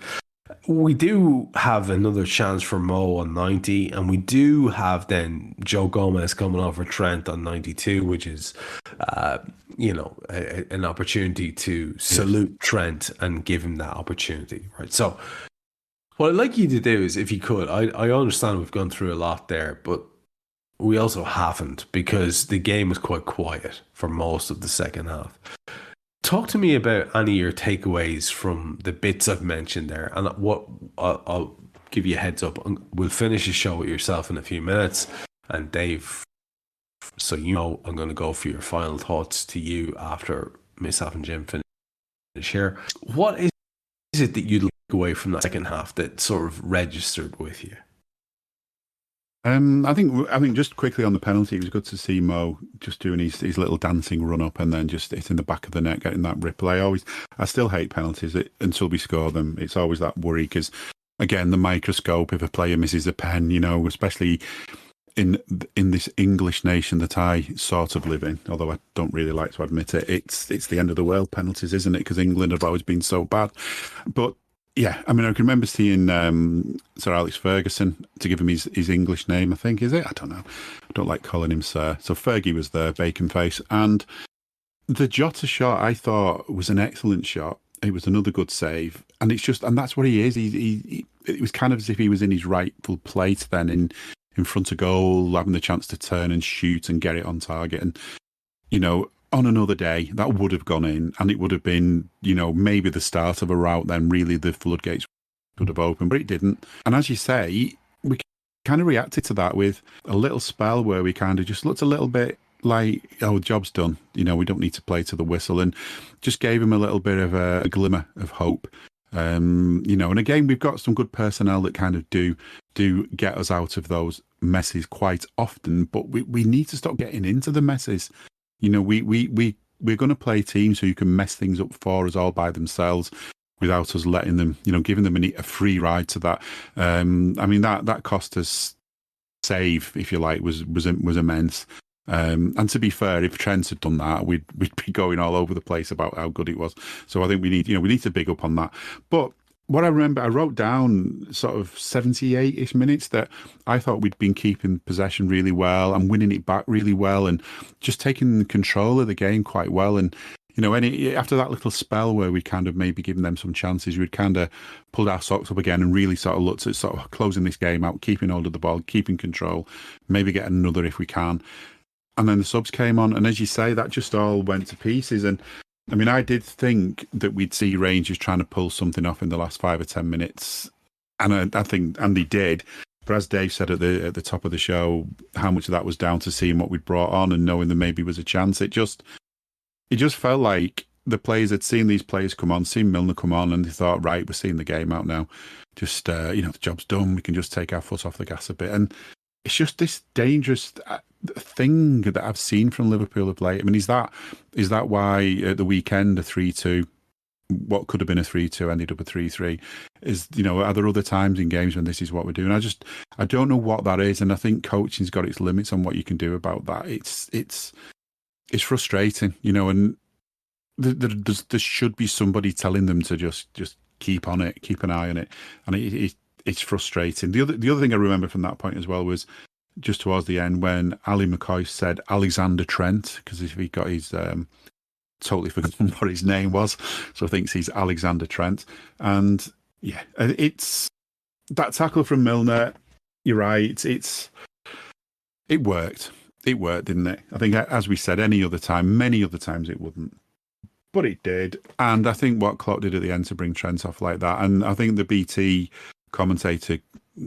We do have another chance for Mo on 90, and we do have then Joe Gomez coming off for Trent on 92, which is, an opportunity to salute Trent and give him that opportunity, right? So what I'd like you to do is, if you could, I understand we've gone through a lot there, but we also haven't, because the game was quite quiet for most of the second half. Talk to me about any of your takeaways from the bits I've mentioned there, and what I'll give you a heads up. We'll finish the show with yourself in a few minutes, and Dave, so you know I'm going to go for your final thoughts to you after myself and Jim finish here. What is it that you'd like away from that second half that sort of registered with you? I think just quickly on the penalty, it was good to see Mo just doing his little dancing run up and then just hitting the back of the net, getting that ripple. I still hate penalties until we score them. It's always that worry because again, the microscope if a player misses a pen, especially in this English nation that I sort of live in, although I don't really like to admit it. It's the end of the world, penalties, isn't it? Because England have always been so bad. But yeah, I mean, I can remember seeing Sir Alex Ferguson, to give him his English name, I think, is it? I don't know. I don't like calling him Sir. So Fergie was there, bacon face. And the Jota shot, I thought, was an excellent shot. It was another good save. And that's what he is. It was kind of as if he was in his rightful place then in front of goal, having the chance to turn and shoot and get it on target. And, on another day, that would have gone in, and it would have been, maybe the start of a rout, then really the floodgates would have opened, but it didn't. And as you say, we kind of reacted to that with a little spell where we kind of just looked a little bit like, oh, job's done. We don't need to play to the whistle, and just gave him a little bit of a glimmer of hope. And again, we've got some good personnel that kind of do get us out of those messes quite often, but we need to stop getting into the messes. We're going to play teams who can mess things up for us all by themselves without us letting them, giving them a free ride to that. That cost us save, if you like, was immense. And to be fair, if Trent had done that, we'd be going all over the place about how good it was. So I think we need to big up on that. But what I remember, I wrote down sort of 78-ish minutes that I thought we'd been keeping possession really well and winning it back really well and just taking control of the game quite well. And, after that little spell where we kind of maybe given them some chances, we'd kind of pulled our socks up again and really sort of looked at sort of closing this game out, keeping hold of the ball, keeping control, maybe get another if we can. And then the subs came on, and as you say, that just all went to pieces. And I mean, I did think that we'd see Rangers trying to pull something off in the last 5 or 10 minutes, and I think, and they did. But as Dave said at the top of the show, how much of that was down to seeing what we'd brought on and knowing there maybe was a chance. It just felt like the players had seen these players come on, seen Milner come on, and they thought, right, we're seeing the game out now. Just the job's done. We can just take our foot off the gas a bit, and it's just this dangerous thing that I've seen from Liverpool of late. I mean, is that why at the weekend a 3-2, what could have been a 3-2 ended up a 3-3? Are there other times in games when this is what we're doing? I don't know what that is, and I think coaching's got its limits on what you can do about that. It's frustrating, and there should be somebody telling them to just keep on it, keep an eye on it, and it's frustrating. The other thing I remember from that point as well was just towards the end when Ali McCoy said Alexander Trent, because if he got his totally forgotten what his name was, so thinks he's Alexander Trent. And yeah, it's that tackle from Milner. You're right. It worked. It worked, didn't it? I think, as we said, many other times it wouldn't. But it did. And I think what Klopp did at the end to bring Trent off like that, and I think the BT commentator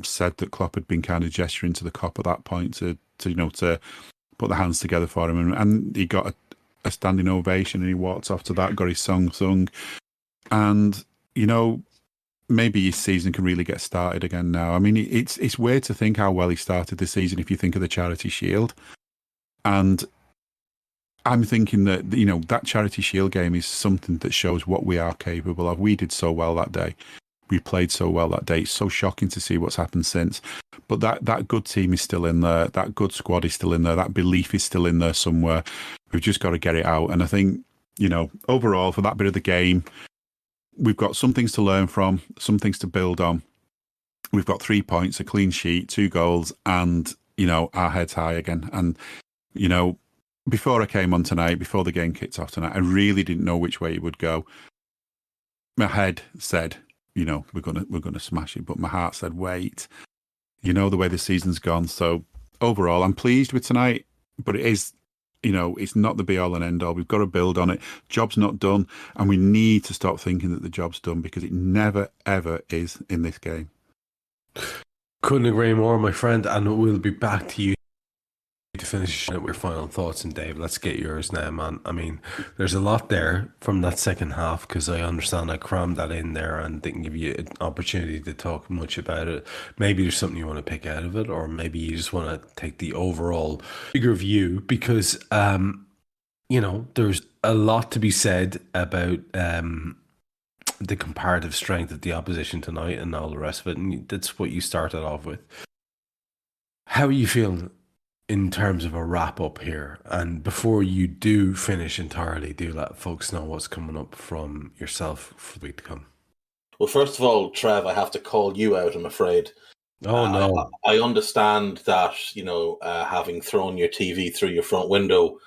said that Klopp had been kind of gesturing to the Kop at that point to put the hands together for him, and he got a standing ovation, and he walked off to that, got his song sung, and maybe his season can really get started again now. I mean, it's weird to think how well he started the season if you think of the Charity Shield, and I'm thinking that that Charity Shield game is something that shows what we are capable of. We did so well that day. We played so well that day. It's so shocking to see what's happened since. But that good team is still in there. That good squad is still in there. That belief is still in there somewhere. We've just got to get it out. And I think, overall, for that bit of the game, we've got some things to learn from, some things to build on. We've got 3 points, a clean sheet, 2 goals, and, our heads high again. And, before I came on tonight, before the game kicked off tonight, I really didn't know which way it would go. My head said, we're gonna smash it. But my heart said, wait, the way the season's gone. So overall, I'm pleased with tonight, but it is, it's not the be all and end all. We've got to build on it. Job's not done, and we need to stop thinking that the job's done, because it never ever is in this game. Couldn't agree more, my friend. And we'll be back to you to finish with your final thoughts. And Dave, let's get yours now, man. I mean, there's a lot there from that second half, because I understand I crammed that in there and didn't give you an opportunity to talk much about it. Maybe there's something you want to pick out of it, or maybe you just want to take the overall bigger view, because there's a lot to be said about the comparative strength of the opposition tonight and all the rest of it. And that's what you started off with. How are you feeling in terms of a wrap up here? And before you do finish entirely, do let folks know what's coming up from yourself for the week to come. Well, first of all, Trev, I have to call you out, I'm afraid. Oh, no. I understand that, having thrown your TV through your front window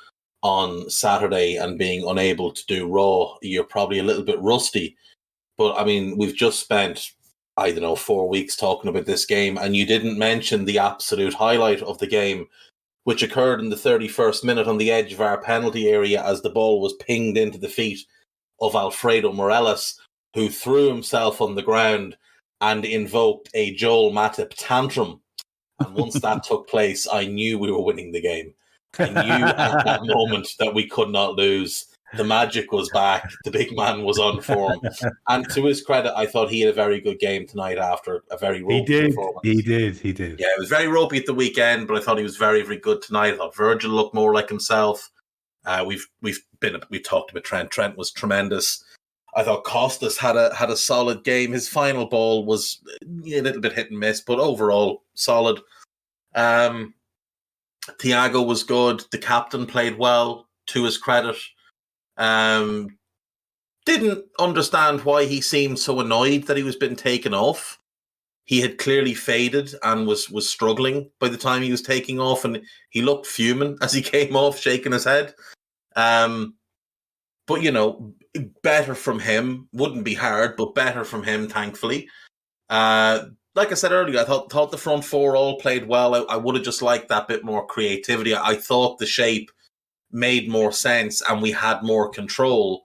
on Saturday and being unable to do Raw, you're probably a little bit rusty. But, I mean, we've just spent, 4 weeks talking about this game, and you didn't mention the absolute highlight of the game, which occurred in the 31st minute on the edge of our penalty area as the ball was pinged into the feet of Alfredo Morelos, who threw himself on the ground and invoked a Joel Matip tantrum. And once that took place, I knew we were winning the game. I knew at that moment that we could not lose. The magic was back. The big man was on form. And to his credit, I thought he had a very good game tonight after a very ropey performance. He did. Yeah, it was very ropey at the weekend, but I thought he was very, very good tonight. I thought Virgil looked more like himself. We talked about Trent. Trent was tremendous. I thought Costas had a solid game. His final ball was a little bit hit and miss, but overall solid. Thiago was good. The captain played well, to his credit. Didn't understand why he seemed so annoyed that he was being taken off. He had clearly faded and was struggling by the time he was taking off, and he looked fuming as he came off, shaking his head. But, better from him. Wouldn't be hard, but better from him, thankfully. Like I said earlier, I thought the front four all played well. I would have just liked that bit more creativity. I thought the shape made more sense and we had more control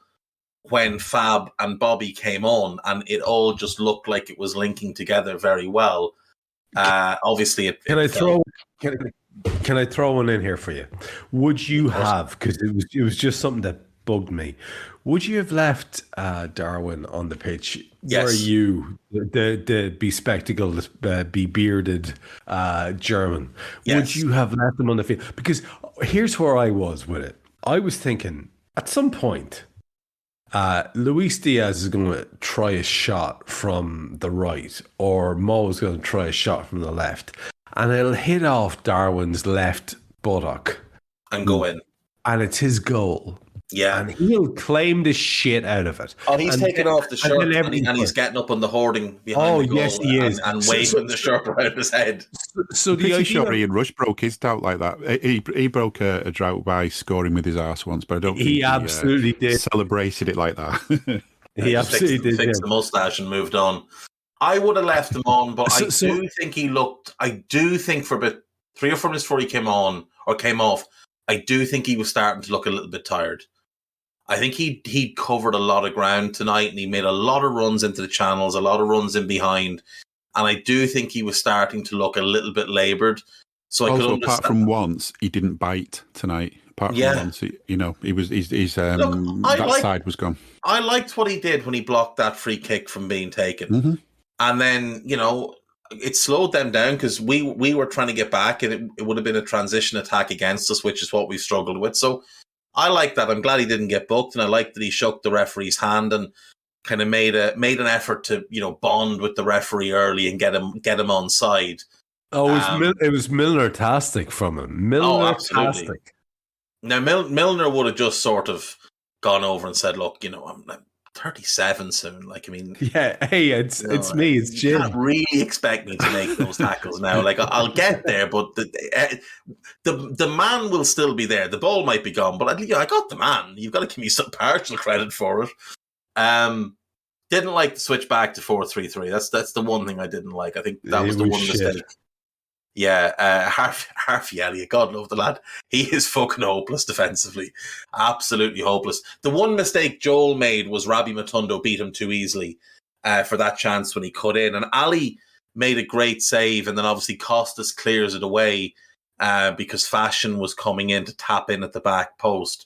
when Fab and Bobby came on, and it all just looked like it was linking together very well. Obviously, Can I throw one in here for you? Would you have, because it was just something that bugged me, would you have left Darwin on the pitch? Yes. Were you the bespectacled, bearded German? Yes. Would you have left him on the field? Because here's where I was with it. I was thinking at some point, Luis Diaz is going to try a shot from the right, or Mo is going to try a shot from the left, and it'll hit off Darwin's left buttock and go in. And it's his goal. Yeah. And he'll claim the shit out of it. Oh, he's taking off the shirt and he's getting up on the hoarding behind the goal. Yes, he is. And waving the shirt around his head. So the idea Ian Rush broke his doubt like that. He broke a drought by scoring with his arse once, but I don't think he absolutely did. Celebrated it like that. He absolutely did. Fixed the mustache and moved on. I would have left him on, but I do think for about 3 or 4 minutes before he came on or came off, I do think he was starting to look a little bit tired. I think he covered a lot of ground tonight, and he made a lot of runs into the channels, a lot of runs in behind, and I do think he was starting to look a little bit laboured. So I could understand. Apart from once, he didn't bite tonight. Apart from once, that side was gone. I liked what he did when he blocked that free kick from being taken, and then it slowed them down because we were trying to get back, and it would have been a transition attack against us, which is what we've struggled with. So I like that. I'm glad he didn't get booked, and I like that he shook the referee's hand and kind of made an effort to bond with the referee early and get him on side. Oh, it was Milner-tastic from him. Milner-tastic. Now Milner would have just sort of gone over and said, "Look, I'm 37 soon. Like, I mean, hey, it's me, it's Jim. You can't really expect me to make those tackles now. Like, I'll get there, but the man will still be there. The ball might be gone, but I got the man. You've got to give me some partial credit for it. Didn't like the switch back to 4-3-3. That's the one thing I didn't like. I think that was the one mistake. Yeah, Harvey Elliott, God love the lad. He is fucking hopeless defensively. Absolutely hopeless. The one mistake Joel made was Rabbi Matondo beat him too easily for that chance when he cut in. And Ali made a great save, and then obviously Costas clears it away because Fashion was coming in to tap in at the back post.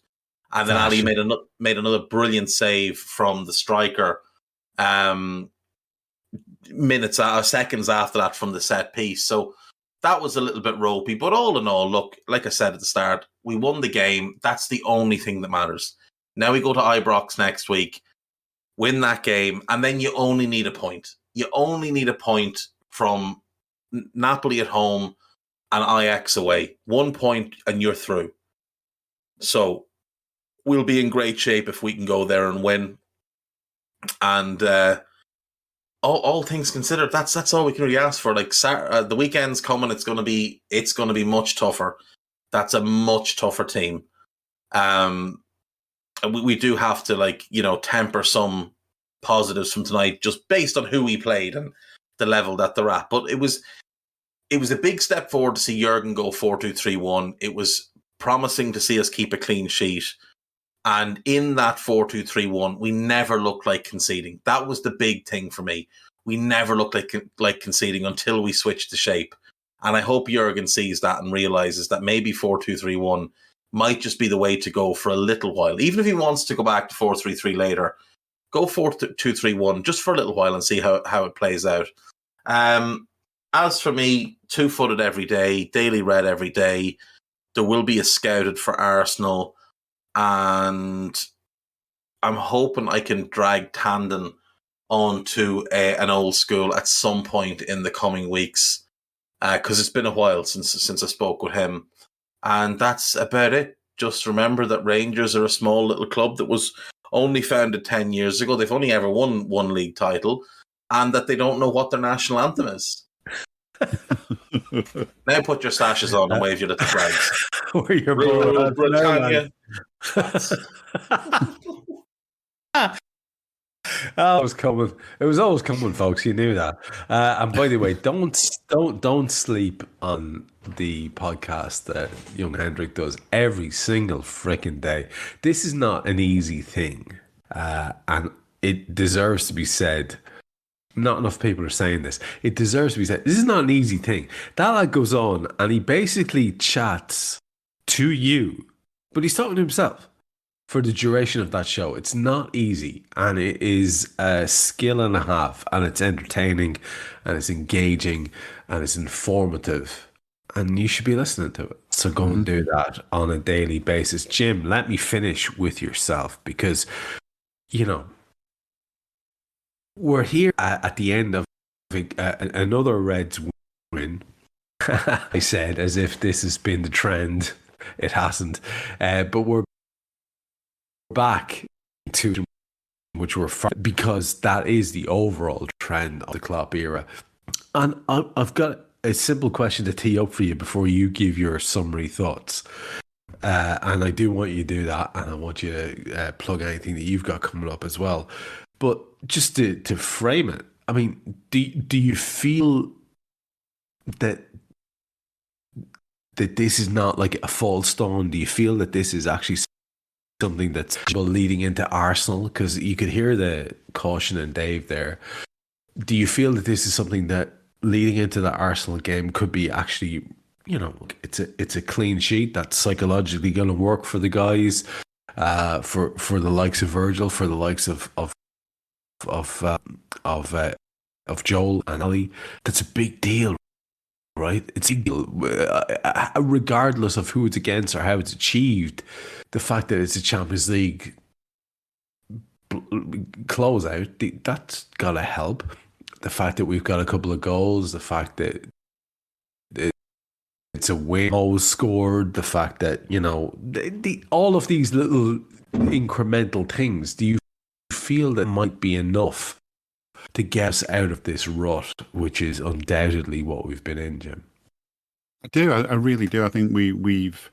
And then Ali made another brilliant save from the striker seconds after that from the set piece. So that was a little bit ropey, but all in all, look, like I said at the start, we won the game. That's the only thing that matters. Now we go to Ibrox next week. win that game, and then you only need a point. You only need a point from Napoli at home and Ajax away. 1 point and you're through. So we'll be in great shape if we can go there and win. And all things considered, that's all we can really ask for. Like the weekend's coming, it's going to be much tougher. That's a much tougher team. We do have to temper some positives from tonight just based on who we played and the level that they're at. But it was a big step forward to see Jurgen go 4-2-3-1. It was promising to see us keep a clean sheet. And in that 4-2-3-1, we never looked like conceding. That was the big thing for me. We never looked like conceding until we switched the shape. And I hope Jurgen sees that and realizes that maybe 4-2-3-1 might just be the way to go for a little while. Even if he wants to go back to 4-3-3 later, go 4-2-3-1 just for a little while and see how it plays out. As for me, 2-footed every day, daily red every day. There will be a scouted for Arsenal. And I'm hoping I can drag Tandon onto an old school at some point in the coming weeks, because it's been a while since I spoke with him. And that's about it. Just remember that Rangers are a small little club that was only founded 10 years ago. They've only ever won one league title, and that they don't know what their national anthem is. Now put your sashes on and wave your little flags. Where you're born, Britannia. It was coming. It was always coming, folks. You knew that. And by the way, don't sleep on the podcast that young Hendrick does every single freaking day. This is not an easy thing, and it deserves to be said. Not enough people are saying this. It deserves to be said. This is not an easy thing. That lad goes on and he basically chats to you, but he's talking to himself for the duration of that show. It's not easy, and it is a skill and a half, and it's entertaining, and it's engaging, and it's informative, and you should be listening to it. So go and do that on a daily basis. Jim, let me finish with yourself, because, we're here at the end of another Reds win. I said, as if this has been the trend. It hasn't. But we're back to which we're because that is the overall trend of the Klopp era. And I've got a simple question to tee up for you before you give your summary thoughts. And I do want you to do that, and I want you to plug anything that you've got coming up as well. But just to frame it, I mean, do you feel that this is not like a false dawn? Do you feel that this is actually something that's leading into Arsenal? Because you could hear the caution in Dave there. Do you feel that this is something that leading into the Arsenal game could be actually, it's a clean sheet that's psychologically going to work for the guys, for the likes of Virgil, for the likes of Joel and Ali? That's a big deal, right? It's a deal, regardless of who it's against or how it's achieved. The fact that it's a Champions League closeout, that's got to help. The fact that we've got a couple of goals, the fact that it's a win, always scored, the fact that, all of these little incremental things, do you feel that might be enough to get us out of this rut, which is undoubtedly what we've been in, Jim? I do. I really do. I think we've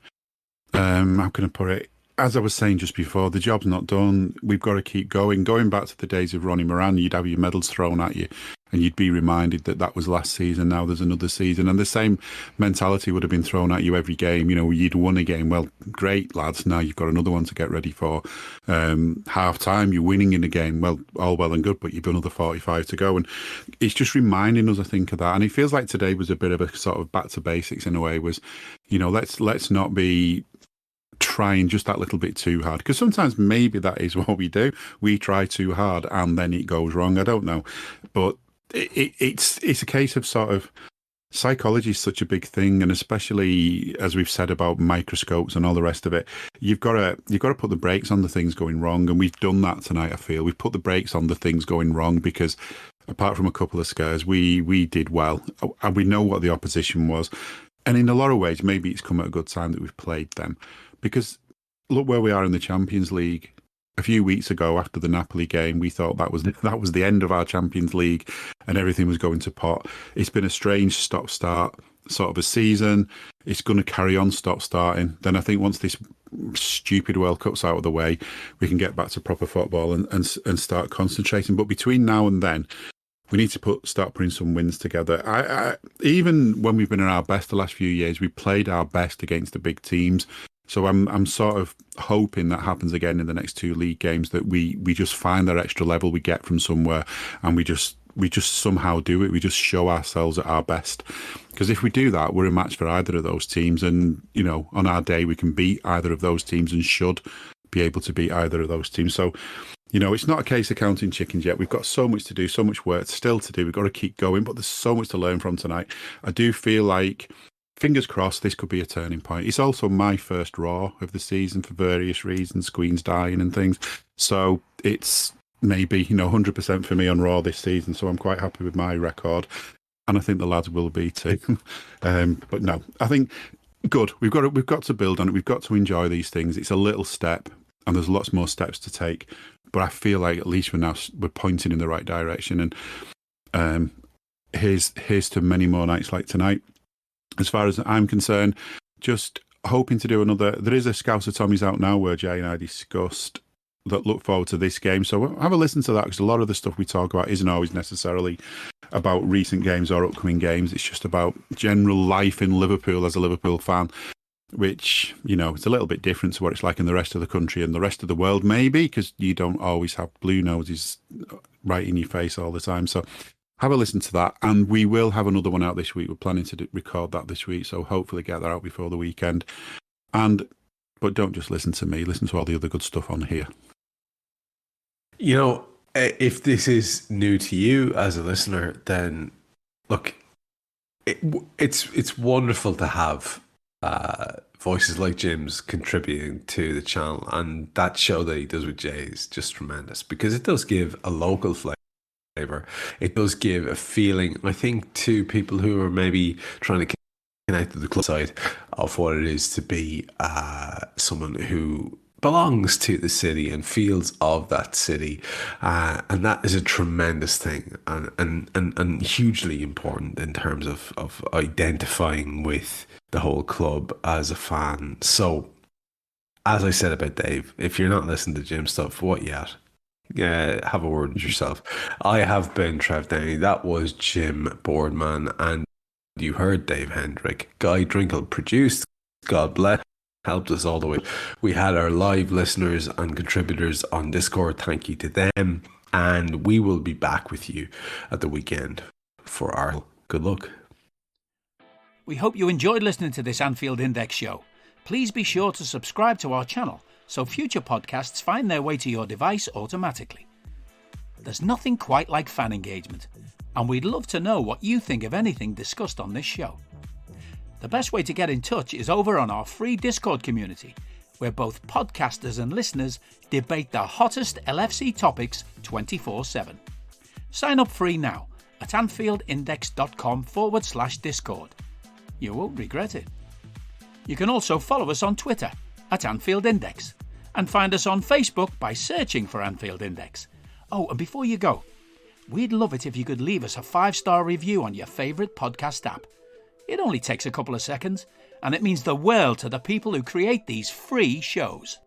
how can I put it? As I was saying just before, the job's not done. We've got to keep going. Going back to the days of Ronnie Moran, you'd have your medals thrown at you and you'd be reminded that was last season. Now there's another season. And the same mentality would have been thrown at you every game. You'd won a game. Well, great, lads. Now you've got another one to get ready for. Half time, you're winning in the game. Well, all well and good, but you've another 45 to go. And it's just reminding us, I think, of that. And it feels like today was a bit of a sort of back to basics in a way. Was, let's not be trying just that little bit too hard, because sometimes maybe that is what we do. We try too hard and then it goes wrong. I don't know, but it's a case of sort of psychology is such a big thing, and especially as we've said about microscopes and all the rest of it, you've got to put the brakes on the things going wrong, and we've done that tonight. I feel we've put the brakes on the things going wrong because apart from a couple of scares, we did well, and we know what the opposition was, and in a lot of ways, maybe it's come at a good time that we've played them, because look where we are in the Champions League. A few weeks ago, after the Napoli game, we thought that was the end of our Champions League and everything was going to pot. It's been a strange stop-start sort of a season. It's going to carry on stop-starting. Then I think once this stupid World Cup's out of the way, we can get back to proper football and start concentrating. But between now and then, we need to start putting some wins together. I even when we've been at our best the last few years, we played our best against the big teams. So I'm sort of hoping that happens again in the next 2 league games, that we just find that extra level we get from somewhere, and we just somehow do it. We just show ourselves at our best. Because if we do that, we're a match for either of those teams. And, you know, on our day, we can beat either of those teams and should be able to beat either of those teams. So, you know, it's not a case of counting chickens yet. We've got so much to do, so much work still to do. We've got to keep going, but there's so much to learn from tonight. I do feel like, fingers crossed, this could be a turning point. It's also my first Raw of the season for various reasons, Queen's dying and things. So it's maybe, you know, 100% for me on Raw this season. So I'm quite happy with my record. And I think the lads will be too. But no, I think good. We've got to build on it. We've got to enjoy these things. It's a little step and there's lots more steps to take. But I feel like at least we're pointing in the right direction. And here's to many more nights like tonight. As far as I'm concerned, just hoping to do another. There is a Scouser Tommy's out now where Jay and I discussed that. Look forward to this game. So have a listen to that, because a lot of the stuff we talk about isn't always necessarily about recent games or upcoming games. It's just about general life in Liverpool as a Liverpool fan, which, you know, it's a little bit different to what it's like in the rest of the country and the rest of the world, maybe, because you don't always have blue noses right in your face all the time. So have a listen to that, and we will have another one out this week. We're planning to record that this week, so hopefully get that out before the weekend. But don't just listen to me, listen to all the other good stuff on here. You know, if this is new to you as a listener, then look, it's wonderful to have voices like Jim's contributing to the channel, and that show that he does with Jay is just tremendous, because it does give a local flavor. It does give a feeling, I think, to people who are maybe trying to connect to the club side of what it is to be someone who belongs to the city and feels of that city, and that is a tremendous thing and hugely important in terms of identifying with the whole club as a fan. So, as I said about Dave, if you're not listening to Jim stuff, what yet? Have a word with yourself. I have been Trev Downey. That was Jim Boardman, and you heard Dave Hendrick. Guy Drinkle produced. God bless. Helped us all the way. We had our live listeners and contributors on Discord. Thank you to them, and we will be back with you at the weekend for our good luck. We hope you enjoyed listening to this Anfield Index show. Please be sure to subscribe to our channel so future podcasts find their way to your device automatically. There's nothing quite like fan engagement, and we'd love to know what you think of anything discussed on this show. The best way to get in touch is over on our free Discord community, where both podcasters and listeners debate the hottest LFC topics 24/7. Sign up free now at AnfieldIndex.com/Discord. You won't regret it. You can also follow us on Twitter at Anfield Index, and find us on Facebook by searching for Anfield Index. Oh, and before you go, we'd love it if you could leave us a 5-star review on your favourite podcast app. It only takes a couple of seconds, and it means the world to the people who create these free shows.